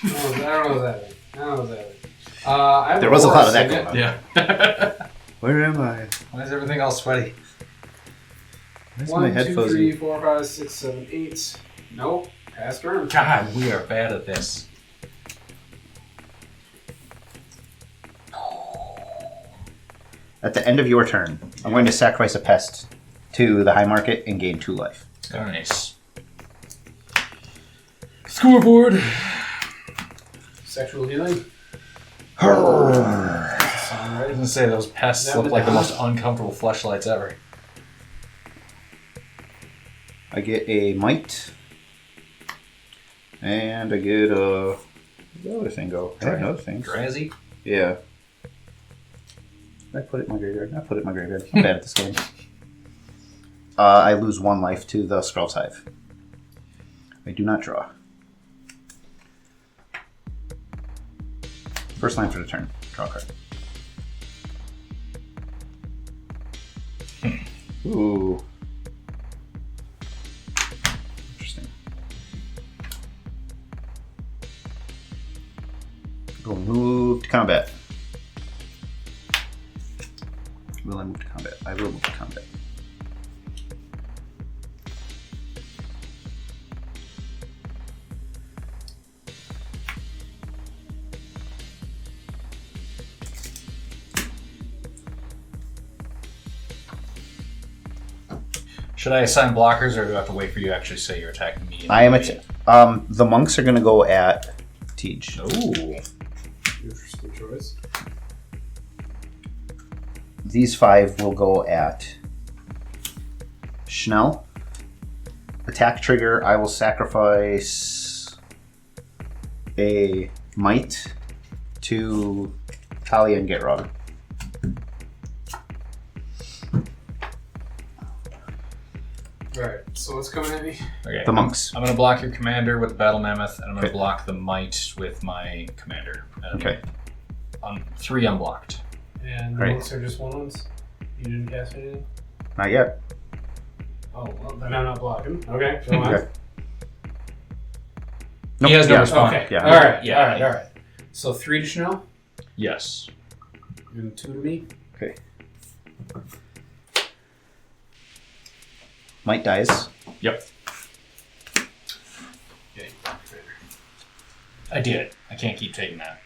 I don't know what that is. I don't know what that is. I have There was a lot of that Oros, going on. Yeah. Where am I? Why is everything all sweaty? Where's 1, my head 2, fuzzy? 3, 4, 5, 6, 7, 8. Nope. Pass turn. God, we are bad at this. At the end of your turn, I'm going to sacrifice a pest to the high market and gain 2 life. Nice. Scoreboard. Sexual healing. I was gonna say those pests That look like the Madonna. most uncomfortable fleshlights ever. I get a might. And I get a... Where'd the other thing go? I had another thing. Drazi? Yeah. Did I put it in my graveyard? I put it in my graveyard. I'm bad at this game. I lose 1 life to the Scrawl's Hive. I do not draw. First line for the turn. Draw a card. Ooh. Interesting. We'll move to combat. Will I move to combat? I will move to combat. Should I assign blockers, or do I have to wait for you to actually say you're attacking me? I am the monks are going to go at Tej. Ooh. Interesting choice. These 5 will go at Schnell. Attack trigger, I will sacrifice a might to Thalia and Gitrog. Alright, so what's coming at me? Okay. The monks. I'm going to block your commander with the Battle Mammoth, and I'm going to Okay. block the Might with my commander. And Okay. 3 unblocked. And the Right. monks are just 1/1s? You didn't cast anything? Not yet. Oh, well, then I'm not blocking. Okay, go on. Okay. He has no yeah. response. Okay, Yeah. alright, Yeah. alright. So 3 to Chanel, Yes. and 2 to me. Okay. Might dies. Yep. Okay. I did. I can't keep taking that.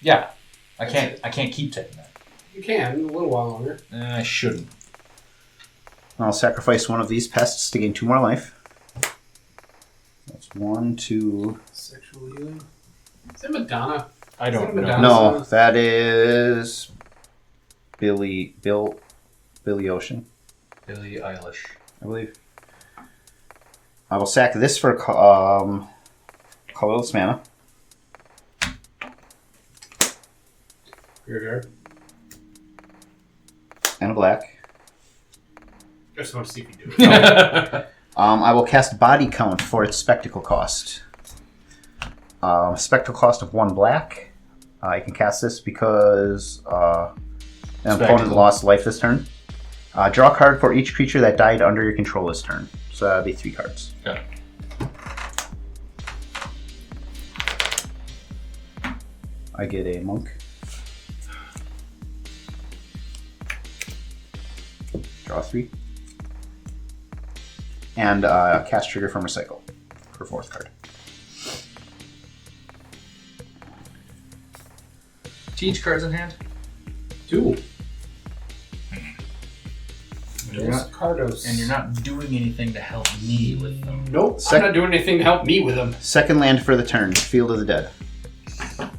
Yeah. I can't keep taking that. You can, a little while longer. I shouldn't. I'll sacrifice one of these pests to gain 2 more life. That's 1, 2. Sexual healing. Is that Madonna? I don't know. Madonna? No, that is Billy Ocean, Billie Eilish. I believe. I will sack this for colorless mana. Graveyard. And a black. I just want to see if you do it. I will cast Body Count for its spectacle cost. Spectacle cost of 1 black. I can cast this because an opponent Spectacle. lost life this turn. Draw a card for each creature that died under your control this turn. So that'd be 3 cards. Okay. I get a monk. Draw 3. And cast trigger from recycle for 4th card. Teach cards in hand. 2. You're not, Cardos. and you're not doing anything to help me with them. Nope. I'm not doing anything to help me with them. Second land for the turn, Field of the Dead.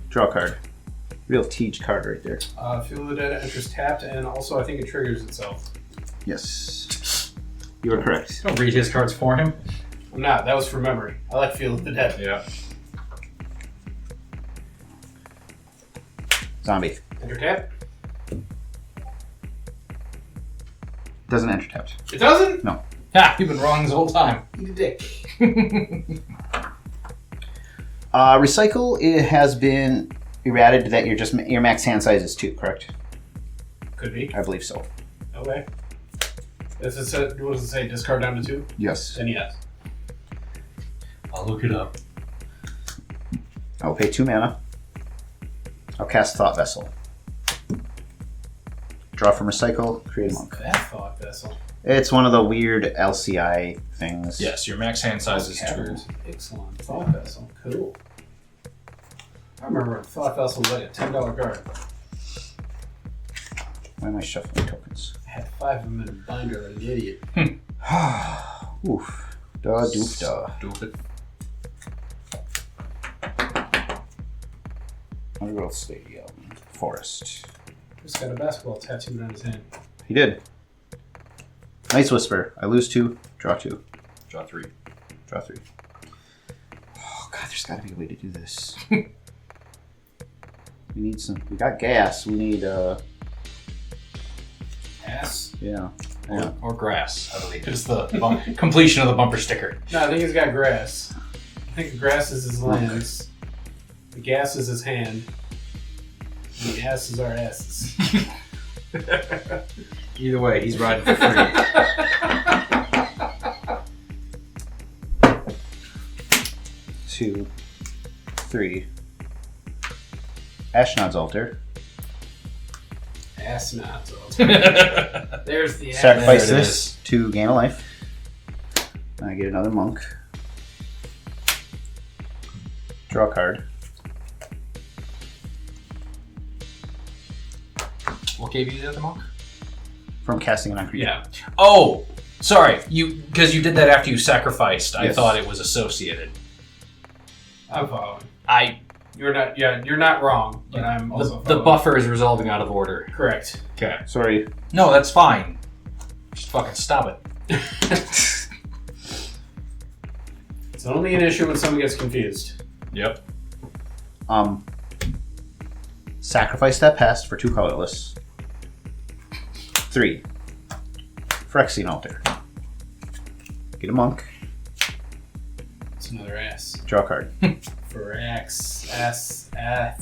Draw a card. Real Teej card right there. Field of the Dead enters tapped, and also I think it triggers itself. Yes. You are correct. Don't read his cards for him. I'm not. That was for memory. I like Field of the Dead. Yeah. Zombie. Enter tap. Doesn't enter tapped. It doesn't? No. Ha! You've been wrong this whole time. Eat a dick. Recycle, it has been errated that your max hand size is 2, correct? Could be. I believe so. Okay. What does it say? Discard down to 2? Yes. Then yes. I'll look it up. I'll pay 2 mana. I'll cast Thought Vessel. Draw from recycle, create a monk. That thought vessel. It's one of the weird LCI things. Yes, your max hand size is 2. Caverns. Excellent. Thought vessel. Cool. I remember when Thought vessel was like a $10 card. Why am I shuffling tokens? I had 5 of them in a binder, an idiot. Oof. Da doof da. Stupid. Underworld Stadium. Forest. Just got a basketball tattooed on his hand. He did. Nice Whisper. I lose 2, draw 2. Draw 3. Draw 3. Oh god, there's gotta be a way to do this. We need some. We got gas. We need Ass? yeah. Or grass, I believe. It's the completion of the bumper sticker. No, I think he's got grass. I think the grass is his lands. The gas is his hand. And the ass is our asses. Either way, he's riding for free. 2, 3. Ashnod's Altar. Ass knots. There's the ass. Sacrifice There it this to gain a life. I get another monk. Draw a card. What gave you the other monk? From casting it on creature. Yeah. Oh, sorry. Because you did that after you sacrificed. I Yes. thought it was associated. I'm following. I You're not. Yeah, you're not wrong. But I'm also the following. buffer is resolving out of order. Correct. Okay. Sorry. No, that's fine. Just fucking stop it. It's only an issue when someone gets confused. Yep. Sacrifice that pest for 2 colorless. 3. Phyrexian Altar. Get a monk. It's another ass. Draw a card. For ass.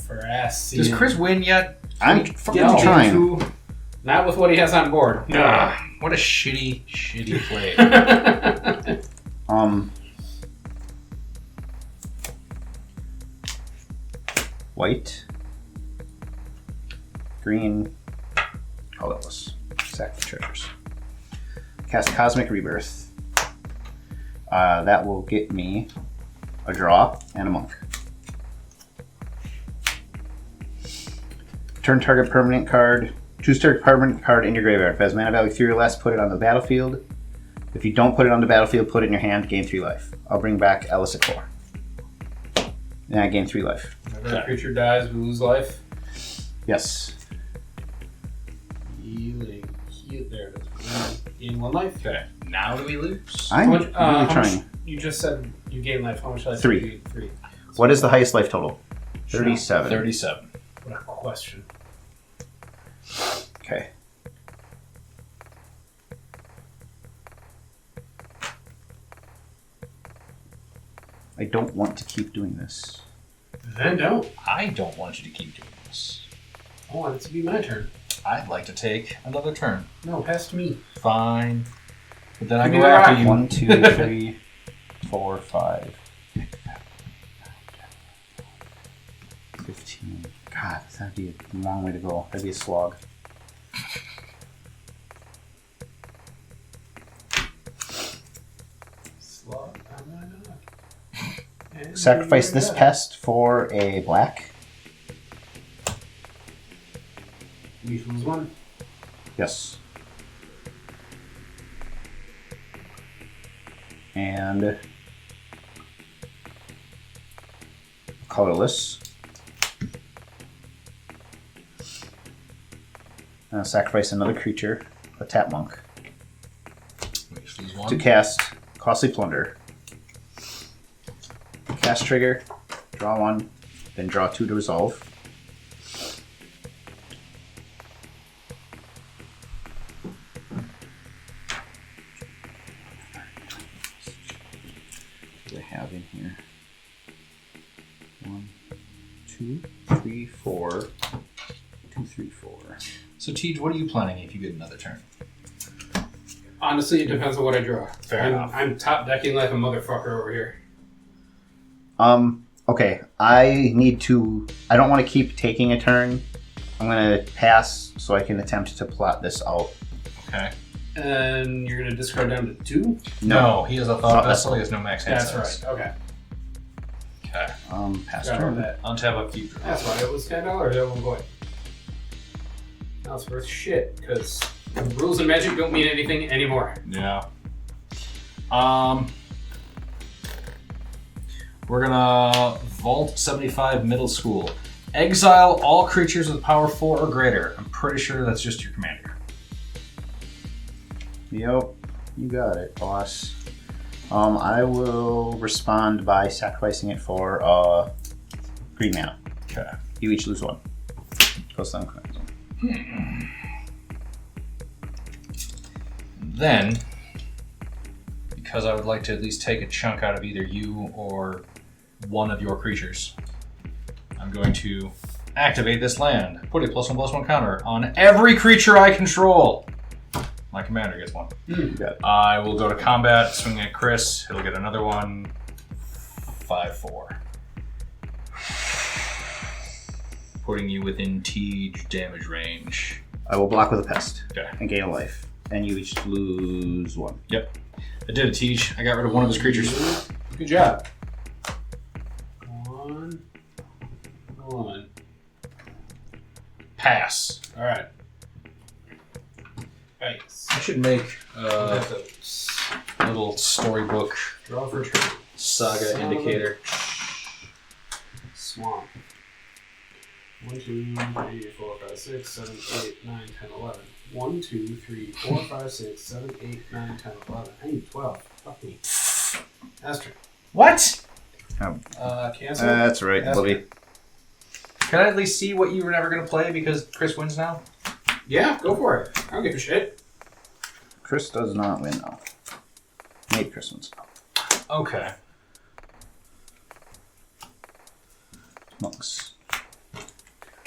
For ass. Does Chris win yet? I'm fucking No. trying. Not with what he has on board. No. What a shitty play. White. Green. Colorless. Sack the treasures. Cast Cosmic Rebirth. That will get me a draw and a monk. Turn target permanent card. Choose target permanent card in your graveyard. If it has mana value 3 or less, put it on the battlefield. If you don't put it on the battlefield, put it in your hand, gain 3 life. I'll bring back Elisacor. And I gain 3 life. Whenever the creature dies, we lose life. Yes. Healing. There it is. Gain 1 life. Okay. Now do we lose? I'm How much- really how much- trying. You just said you gain life. How much life? 3. do you gain? 3. What is the highest life total? 37. 37. What a question. Okay. I don't want to keep doing this. Then don't. I don't want you to keep doing this. I want it to be my turn. I'd like to take another turn. No, pass to me. Fine. But then I Give go me the after rock. you. 1, 2, 3, 4, 5. 15. God, that'd be a long way to go. That'd be a slog. Slug. I'm not. And Sacrifice there this you go. pest for a black. We lose one. Yes. And colorless. Sacrifice another creature, a tap monk, We just lose one. to cast Costly Plunder. Cast trigger, draw one, then draw two to resolve. What do I have in here? 1, 2, 3, 4. 2, 3, 4. So, Tej, what are you planning if you get another turn? Honestly, it depends on what I draw. Fair enough. I'm top decking like a motherfucker over here. Okay, I don't want to keep taking a turn. I'm going to pass so I can attempt to plot this out. Okay. And you're going to discard down to 2? No, he has a Thought thought that's vessel. He has no max hand That's size. right. Okay. Okay. Pass Forgot about turn. that. Untap upkeep. That's why it was $10 at one point. Now it's worth shit, because rules of magic don't mean anything anymore. Yeah. We're gonna Vault 75 Middle School. Exile all creatures with power 4 or greater. I'm pretty sure that's just your commander. Yep, you got it, boss. I will respond by sacrificing it for green mana. Okay. You each lose one. Goes down. Then, because I would like to at least take a chunk out of either you or one of your creatures, I'm going to activate this land. Put a +1/+1 counter on every creature I control. My commander gets one. You got it. I will go to combat, swing at Chris. He'll get another one. 5/4. Putting you within Tej damage range. I will block with a pest Okay. and gain a life. And you each lose one. Yep. I did it, Tej. I got rid of one of his creatures. Good job. 1. Pass. Alright. Nice. I should make a That's little storybook a draw for turn. saga Son of a- indicator. Swamp. 1, 2, 3, 4, 5, 6, 7, 8, 9, 10, 11. 1, 2, 3, 4, 5, 6, 7, 8, 9, 10, 11. I need 12. Fuck me. Astrid. What? Cancel. That's right, That's Libby. Can I at least see what you were never going to play because Chris wins now? Yeah, go for it. I don't give a shit. Chris does not win now. Maybe Chris wins. Okay. Monks.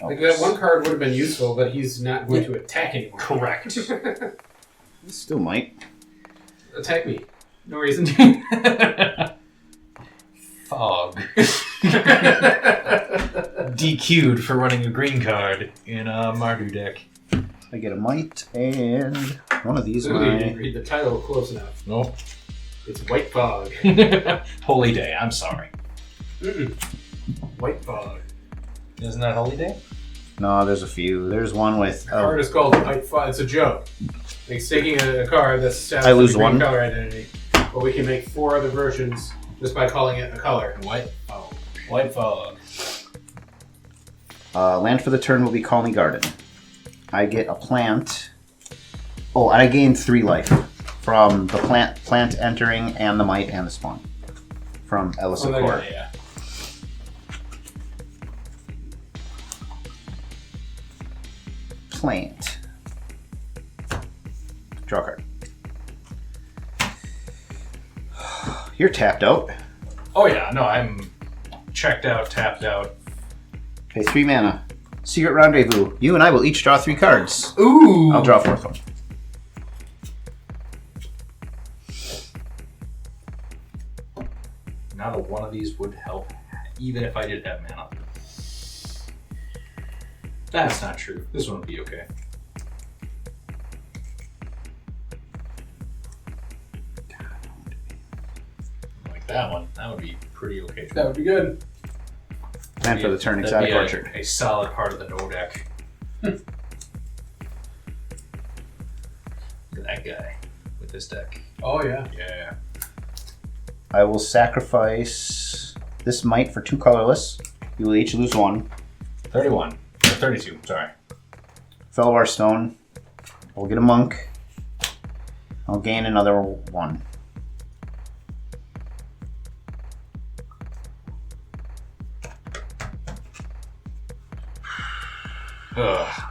Like that one card would have been useful, but he's not going to attack anymore. Correct. Still might. Attack me. No reason. Fog. DQ'd for running a green card in a Mardu deck. I get a might and one of these. Ooh, you didn't read the title close enough. Nope. It's White Fog. Holy Day, I'm sorry. Mm-mm. White Fog. Isn't that Holy Day? No, there's a few. There's one with. The card is called White Fog. It's a joke. Like taking a card that's established I lose with a green one. color identity, but we can make 4 other versions just by calling it a color. White Fog. White Fog. Land for the turn will be Colony Garden. I get a plant. Oh, I gain 3 life from the plant entering, and the might and the spawn from Ellis Oh, Accord. Yeah. Plant. Draw a card. You're tapped out. Oh yeah, no, I'm checked out, tapped out. Pay 3 mana. Secret Rendezvous. You and I will each draw 3 cards. Ooh! I'll draw a 4th one. Not a one of these would help, even if I did have mana. That's not true. This one would be okay. Like that one. That would be pretty okay. That would be good. And for the turn, That'd Exotic be Orchard. a solid part of the no deck. Look at that guy with this deck. Oh, yeah. Yeah. I will sacrifice this Might for 2 colorless. You will each lose 1. 31. Or 32, sorry. Felwar Stone. I will get a Monk. I'll gain another 1.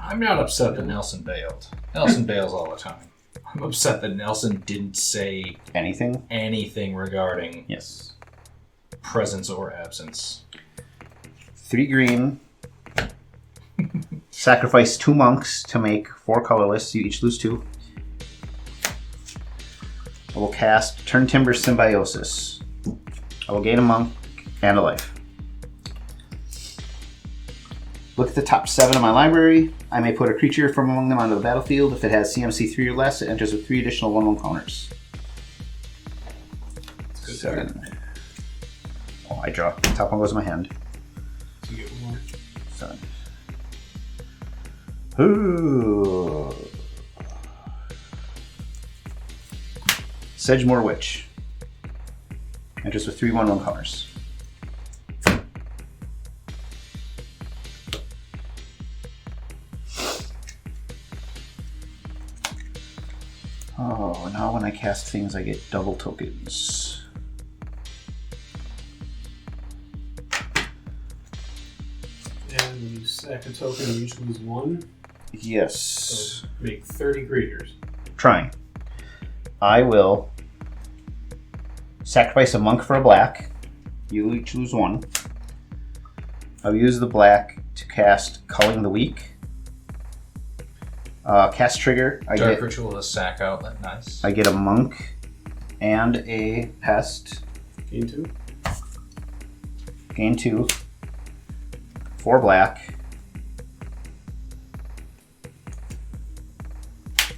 I'm not upset that Nelson bailed. Nelson bails all the time. I'm upset that Nelson didn't say Anything? regarding Yes. presence or absence. 3 green. Sacrifice 2 monks to make 4 colorless. You each lose 2. I will cast Turn Timber Symbiosis. I will gain a monk and a life. Look at the top 7 of my library. I may put a creature from among them onto the battlefield. If it has CMC 3 or less, it enters with 3 additional 1/1 counters. 7. Oh, I draw. The top one goes in my hand. So you get 1 more. 7. Ooh. Sedgemoor Witch. Enters with 3 1/1 counters. Oh, now when I cast things, I get double tokens. And when you sack a token, you each lose 1. Yes. So make 30 creatures. Trying. I will sacrifice a monk for a black. You each lose 1. I'll use the black to cast Culling the Weak. Cast trigger. Dark Ritual is sack outlet, nice. I get a monk and a pest. Gain 2. Gain 2. 4 black.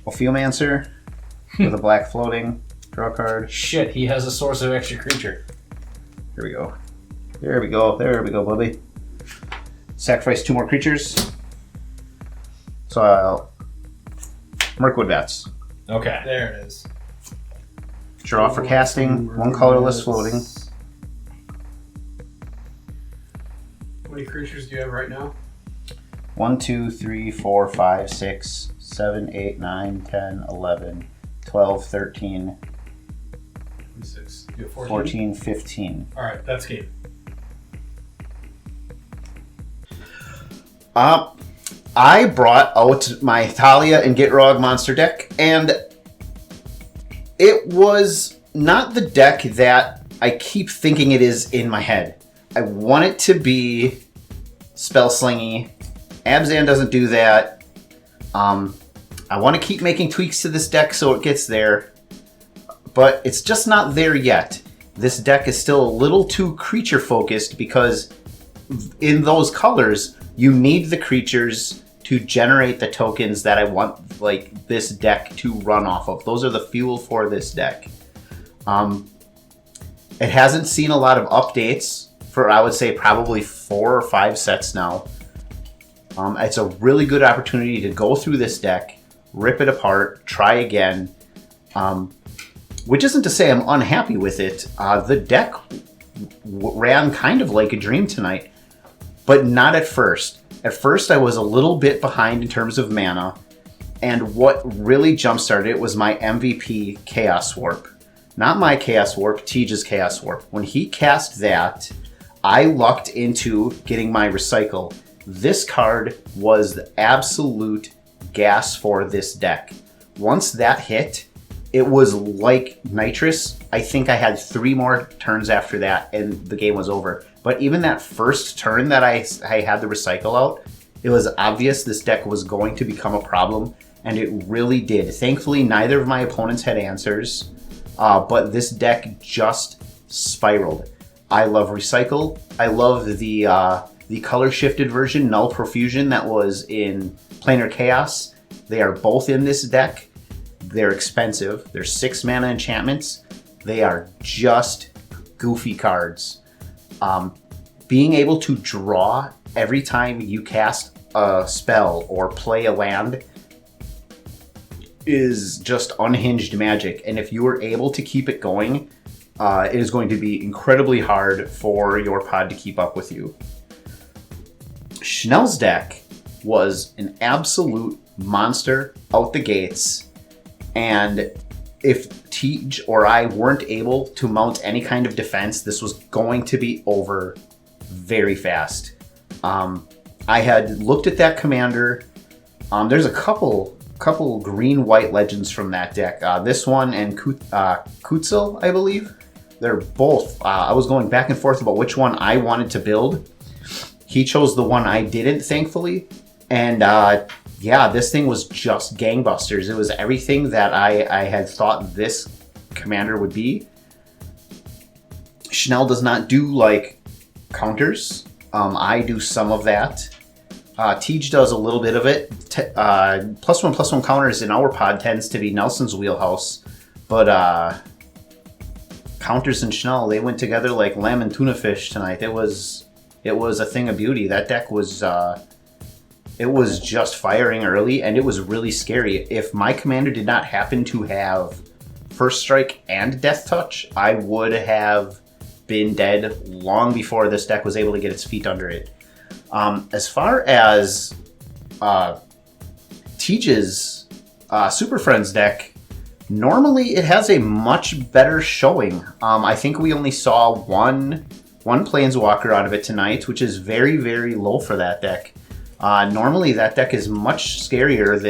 Ophiomancer with a black floating. Draw a card. Shit, he has a source of extra creature. Here we go. There we go. There we go, buddy. Sacrifice 2 more creatures. So I'll Mirkwood Bats. Okay. There it is. Draw for casting. 1 colorless floating. How many creatures do you have right now? 1, 2, 3, 4, 5, 6, 7, 8, 9, 10, 11, 12, 13, 26. You have 14, 15. Alright, that's game. I brought out my Thalia and Gitrog monster deck, and it was not the deck that I keep thinking it is in my head. I want it to be spell slingy. Abzan doesn't do that. I want to keep making tweaks to this deck so it gets there, but it's just not there yet. This deck is still a little too creature focused because in those colors, you need the creatures to generate the tokens that I want like this deck to run off of. Those are the fuel for this deck. It hasn't seen a lot of updates for, I would say, probably 4 or 5 sets now. It's a really good opportunity to go through this deck, rip it apart, try again. Which isn't to say I'm unhappy with it. The deck ran kind of like a dream tonight, but not at first. At first, I was a little bit behind in terms of mana, and what really jump-started it was my MVP Chaos Warp. Not my Chaos Warp, Tej's Chaos Warp. When he cast that, I lucked into getting my Recycle. This card was the absolute gas for this deck. Once that hit, it was like Nitrous I think I had 3 more turns after that, and the game was over. But even that first turn that I had the recycle out, it was obvious this deck was going to become a problem, and it really did. Thankfully, neither of my opponents had answers, but this deck just spiraled. I love recycle. I love the color-shifted version, Null Profusion, that was in Planar Chaos. They are both in this deck. They're expensive. They're 6 mana enchantments. They are just goofy cards. Being able to draw every time you cast a spell or play a land is just unhinged magic. And if you are able to keep it going, it is going to be incredibly hard for your pod to keep up with you. Schnell's deck was an absolute monster out the gates, and if Tej or I weren't able to mount any kind of defense, this was going to be over very fast. I had looked at that commander. There's a couple green-white legends from that deck. This one and Kutzel, I believe. They're both. I was going back and forth about which one I wanted to build. He chose the one I didn't, thankfully. And yeah, this thing was just gangbusters. It was everything that I had thought this commander would be. Schnell does not do like counters. I do some of that. Tej does a little bit of it. +1/+1 counters in our pod tends to be Nelson's wheelhouse, but counters and Schnell, they went together like lamb and tuna fish tonight. It was a thing of beauty. That deck was it was just firing early, and it was really scary. If my commander did not happen to have First Strike and Death Touch, I would have been dead long before this deck was able to get its feet under it. As far as Tej's Super Friends deck, normally it has a much better showing. I think we only saw one Planeswalker out of it tonight, which is very, very low for that deck. Normally that deck is much scarier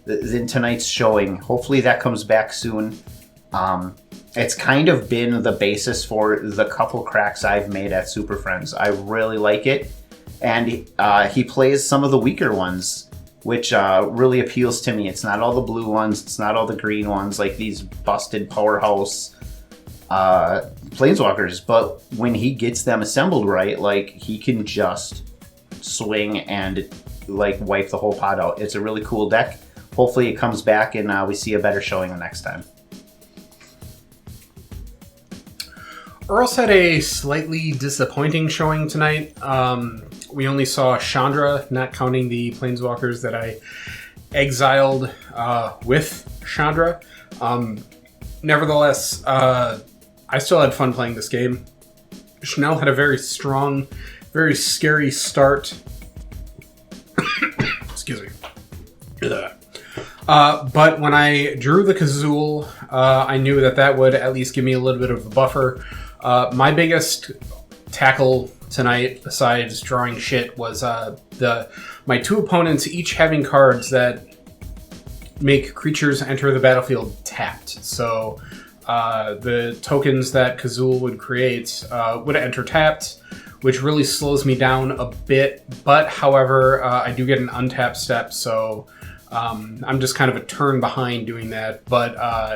than tonight's showing. Hopefully that comes back soon. It's kind of been the basis for the couple cracks I've made at Super Friends. I really like it. And he plays some of the weaker ones, which really appeals to me. It's not all the blue ones. It's not all the green ones, like these busted powerhouse Planeswalkers. But when he gets them assembled right, like, he can just swing and like wipe the whole pot out. It's a really cool deck. Hopefully it comes back and we see a better showing the next time. Oros had a slightly disappointing showing tonight. We only saw Chandra, not counting the Planeswalkers that I exiled with Chandra. Nevertheless, I still had fun playing this game. Schnell had a very strong, very scary start. Excuse me. But when I drew the Kazul, I knew that would at least give me a little bit of a buffer. My biggest tackle tonight, besides drawing shit, was my 2 opponents each having cards that make creatures enter the battlefield tapped. So the tokens that Kazul would create would enter tapped, which really slows me down a bit. But however, I do get an untap step, so I'm just kind of a turn behind doing that. But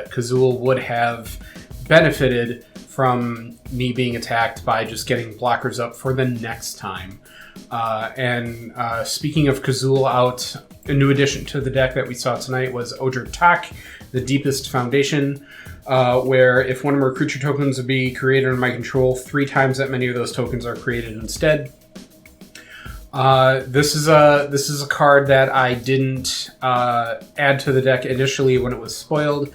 Kazul would have benefited from me being attacked by just getting blockers up for the next time. And speaking of Kazul out, a new addition to the deck that we saw tonight was Odr Tak, the Deepest Foundation, where if one or more creature tokens would be created under my control, 3 times that many of those tokens are created instead. This is a card that I didn't add to the deck initially when it was spoiled.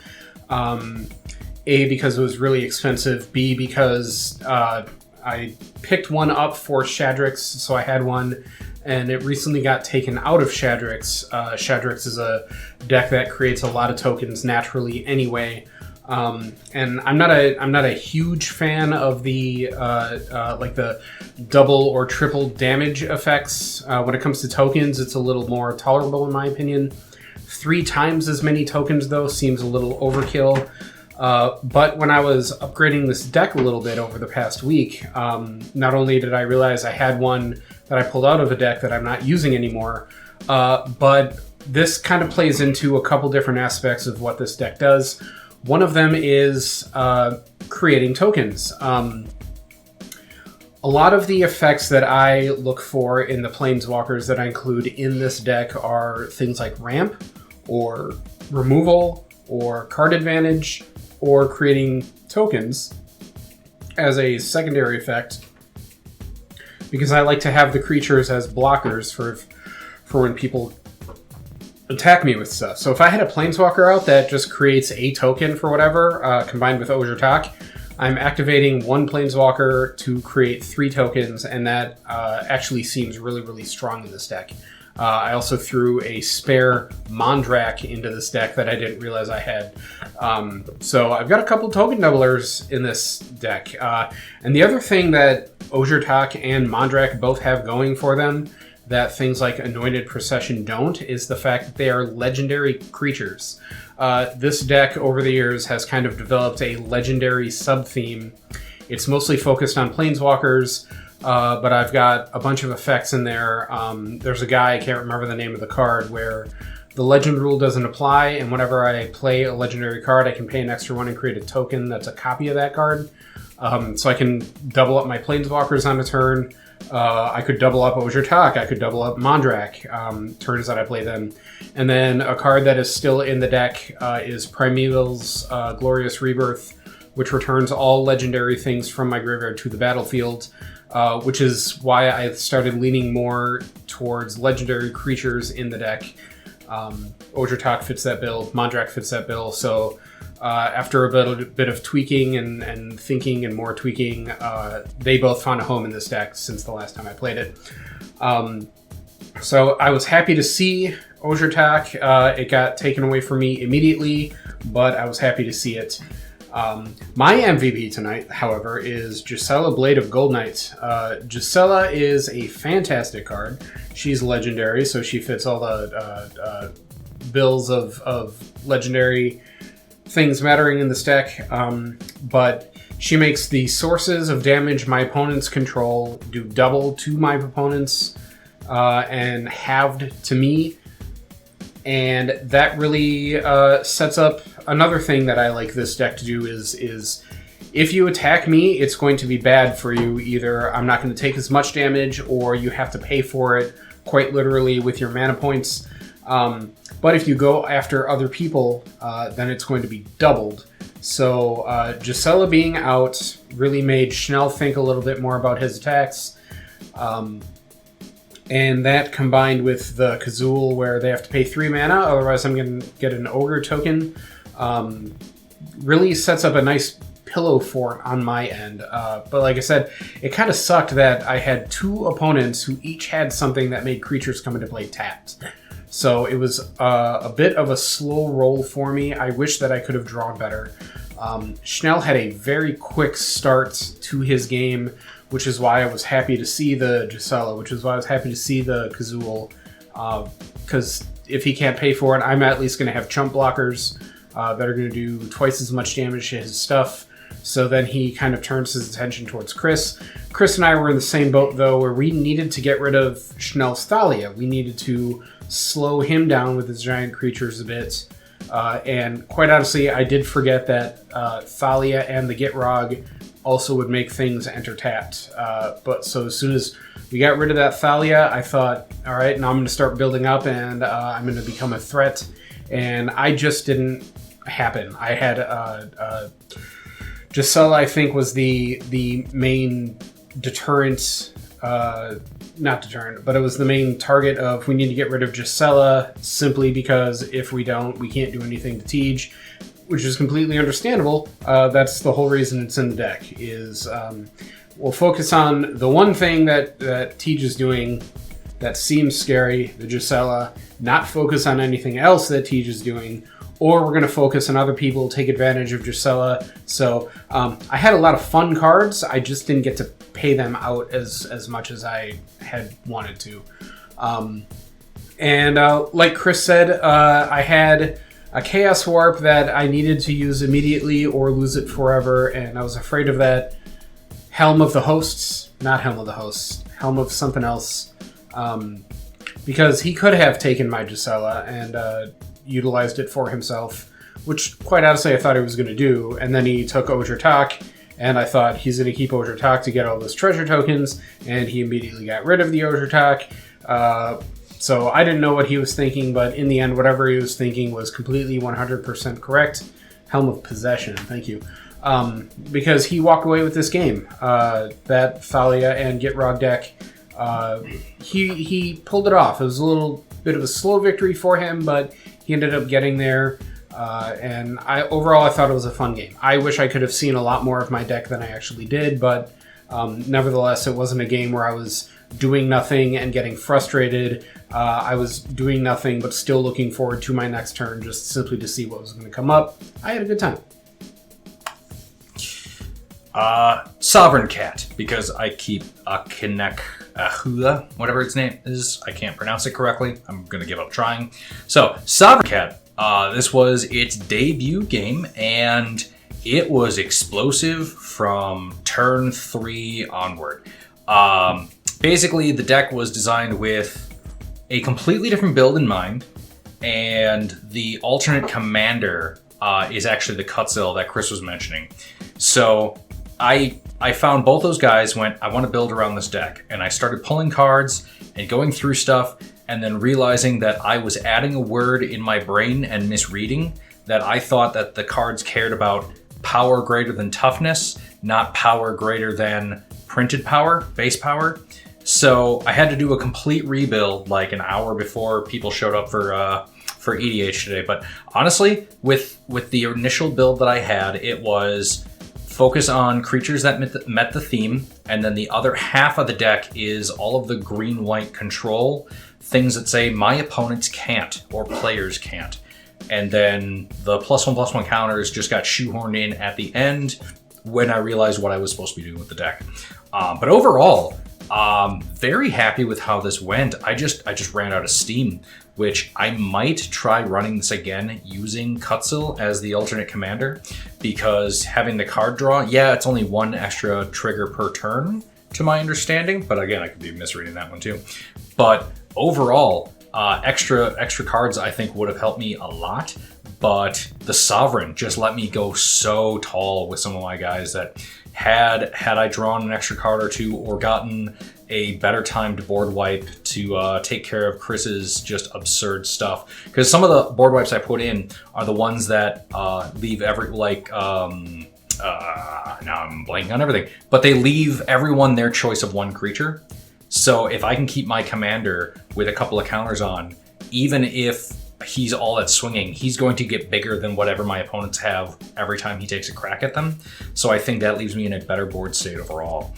A, because it was really expensive. B, because I picked one up for Shadrix, so I had one, and it recently got taken out of Shadrix. Shadrix is a deck that creates a lot of tokens naturally anyway. And I'm not a huge fan of the like the double or triple damage effects. When it comes to tokens, it's a little more tolerable in my opinion. 3 times as many tokens though seems a little overkill. But when I was upgrading this deck a little bit over the past week, not only did I realize I had one that I pulled out of a deck that I'm not using anymore, but this kind of plays into a couple different aspects of what this deck does. One of them is creating tokens. A lot of the effects that I look for in the Planeswalkers that I include in this deck are things like ramp, or removal, or card advantage, or creating tokens as a secondary effect, because I like to have the creatures as blockers for when people attack me with stuff. So if I had a Planeswalker out that just creates a token for whatever, combined with Ozurtak, I'm activating one Planeswalker to create 3 tokens, and that actually seems really, really strong in this deck. I also threw a spare Mondrak into this deck that I didn't realize I had. So I've got a couple token doublers in this deck. And the other thing that Ozurtak and Mondrak both have going for them that things like Anointed Procession don't is the fact that they are legendary creatures. This deck over the years has kind of developed a legendary sub-theme. It's mostly focused on Planeswalkers, but I've got a bunch of effects in there. There's a guy, I can't remember the name of the card, where the legend rule doesn't apply, and whenever I play a legendary card, I can pay an extra 1 and create a token that's a copy of that card. So I can double up my Planeswalkers on a turn. I could double up Ozurtak, I could double up Mondrak, turns that I play them. And then a card that is still in the deck is Primeval's Glorious Rebirth, which returns all legendary things from my graveyard to the battlefield, which is why I started leaning more towards legendary creatures in the deck. Ozurtak fits that bill, Mondrak fits that bill, so after a bit of tweaking and thinking and more tweaking, they both found a home in this deck since the last time I played it. So I was happy to see Ozurtak. It got taken away from me immediately, but I was happy to see it. My MVP tonight, however, is Gisela, Blade of Gold Knight. Gisela is a fantastic card. She's legendary, so she fits all the bills of legendary things mattering in this deck, but she makes the sources of damage my opponents control do double to my opponents and halved to me, and that really sets up another thing that I like this deck to do is if you attack me, it's going to be bad for you. Either I'm not going to take as much damage, or you have to pay for it quite literally with your mana points. But if you go after other people, then it's going to be doubled. So Gisela being out really made Schnell think a little bit more about his attacks. And that combined with the Kazul, where they have to pay 3 mana, otherwise I'm going to get an Ogre token, really sets up a nice pillow fort on my end. But like I said, it kind of sucked that I had 2 opponents who each had something that made creatures come into play tapped. So it was a bit of a slow roll for me. I wish that I could have drawn better. Schnell had a very quick start to his game, which is why I was happy to see the Gisela, which is why I was happy to see the Kazul. Because if he can't pay for it, I'm at least going to have chump blockers that are going to do twice as much damage to his stuff. So then he kind of turns his attention towards Chris. Chris and I were in the same boat, though, where we needed to get rid of Schnell's Thalia. We needed to slow him down with his giant creatures a bit. And quite honestly, I did forget that Thalia and the Gitrog also would make things enter tapped. But so as soon as we got rid of that Thalia, I thought, all right, now I'm going to start building up, and I'm going to become a threat. And I just didn't happen. I had Gisela, I think, was the main deterrent. Not deterrent, but it was the main target of we need to get rid of Gisela, simply because if we don't, we can't do anything to Tej, which is completely understandable. That's the whole reason it's in the deck, is we'll focus on the one thing that Tej is doing that seems scary, the Gisela, not focus on anything else that Tej is doing, or we're going to focus on other people, take advantage of Gisela. So I had a lot of fun cards, I just didn't get to pay them out as much as I had wanted to. And like Chris said, I had a Chaos Warp that I needed to use immediately or lose it forever, and I was afraid of that. Helm of the Hosts, not Helm of the Hosts, Helm of something else, because he could have taken my Gisela and utilized it for himself, which quite honestly I thought he was going to do, and then he took Gitrog, and I thought he's going to keep Gitrog to get all those treasure tokens, and he immediately got rid of the Gitrog. So I didn't know what he was thinking, but in the end, whatever he was thinking was completely 100% correct. Helm of Possession, thank you. Because he walked away with this game. That Thalia and Gitrog deck, he pulled it off. It was a little bit of a slow victory for him, but he ended up getting there. And overall, I thought it was a fun game. I wish I could have seen a lot more of my deck than I actually did, but nevertheless, it wasn't a game where I was doing nothing and getting frustrated. I was doing nothing but still looking forward to my next turn just simply to see what was going to come up. I had a good time. Sovereign Cat, because I keep Okinec, whatever its name is. I can't pronounce it correctly. I'm going to give up trying. So, Sovereign Cat, this was its debut game, and it was explosive from turn 3 onward. Basically, the deck was designed with a completely different build in mind, and the alternate commander is actually the Cutzel that Chris was mentioning. So I found both those guys, went, I want to build around this deck, and I started pulling cards and going through stuff, and then realizing that I was adding a word in my brain and misreading that I thought that the cards cared about power greater than toughness, not power greater than printed power, base power. So I had to do a complete rebuild like an hour before people showed up for EDH today. But honestly, with the initial build that I had, it was focus on creatures that met the theme, and then the other half of the deck is all of the green-white control, things that say my opponents can't or players can't. And then the +1/+1 counters just got shoehorned in at the end when I realized what I was supposed to be doing with the deck. But overall, very happy with how this went. I just ran out of steam, which I might try running this again using Cutzel as the alternate commander, because having the card draw, yeah, it's only one extra trigger per turn to my understanding, but again, I could be misreading that one too. But overall, extra cards I think would have helped me a lot, but the Sovereign just let me go so tall with some of my guys that had I drawn an extra card or two or gotten a better timed board wipe to take care of Chris's just absurd stuff. Because some of the board wipes I put in are the ones that leave now I'm blanking on everything, but they leave everyone their choice of one creature. So if I can keep my commander with a couple of counters on, even if he's all that's swinging, he's going to get bigger than whatever my opponents have every time he takes a crack at them. So I think that leaves me in a better board state overall.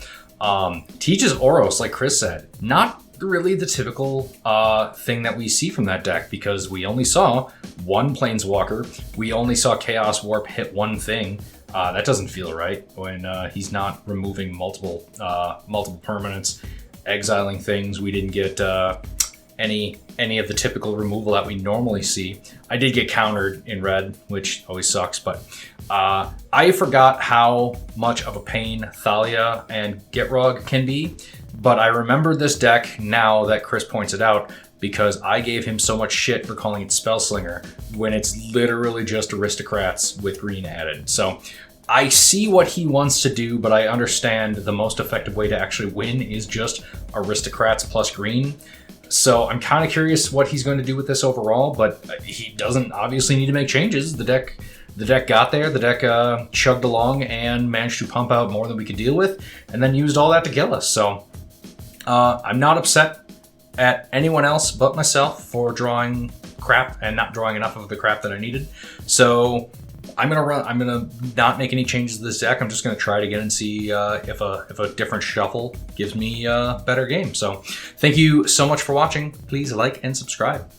Teaches Oros, like Chris said, not really the typical thing that we see from that deck, because we only saw one Planeswalker. We only saw Chaos Warp hit one thing. That doesn't feel right when he's not removing multiple permanents, exiling things. We didn't get any of the typical removal that we normally see. I did get countered in red, which always sucks, but I forgot how much of a pain Thalia and Gitrog can be, but I remember this deck now that Chris points it out, because I gave him so much shit for calling it Spellslinger when it's literally just aristocrats with green added. So I see what he wants to do, but I understand the most effective way to actually win is just aristocrats plus green. So I'm kind of curious what he's going to do with this overall, but he doesn't obviously need to make changes. The deck got there, the deck chugged along and managed to pump out more than we could deal with, and then used all that to kill us. So I'm not upset at anyone else but myself for drawing crap and not drawing enough of the crap that I needed. So I'm gonna not make any changes to this deck. I'm just gonna try it again and see if a different shuffle gives me a better game. So thank you so much for watching. Please like and subscribe.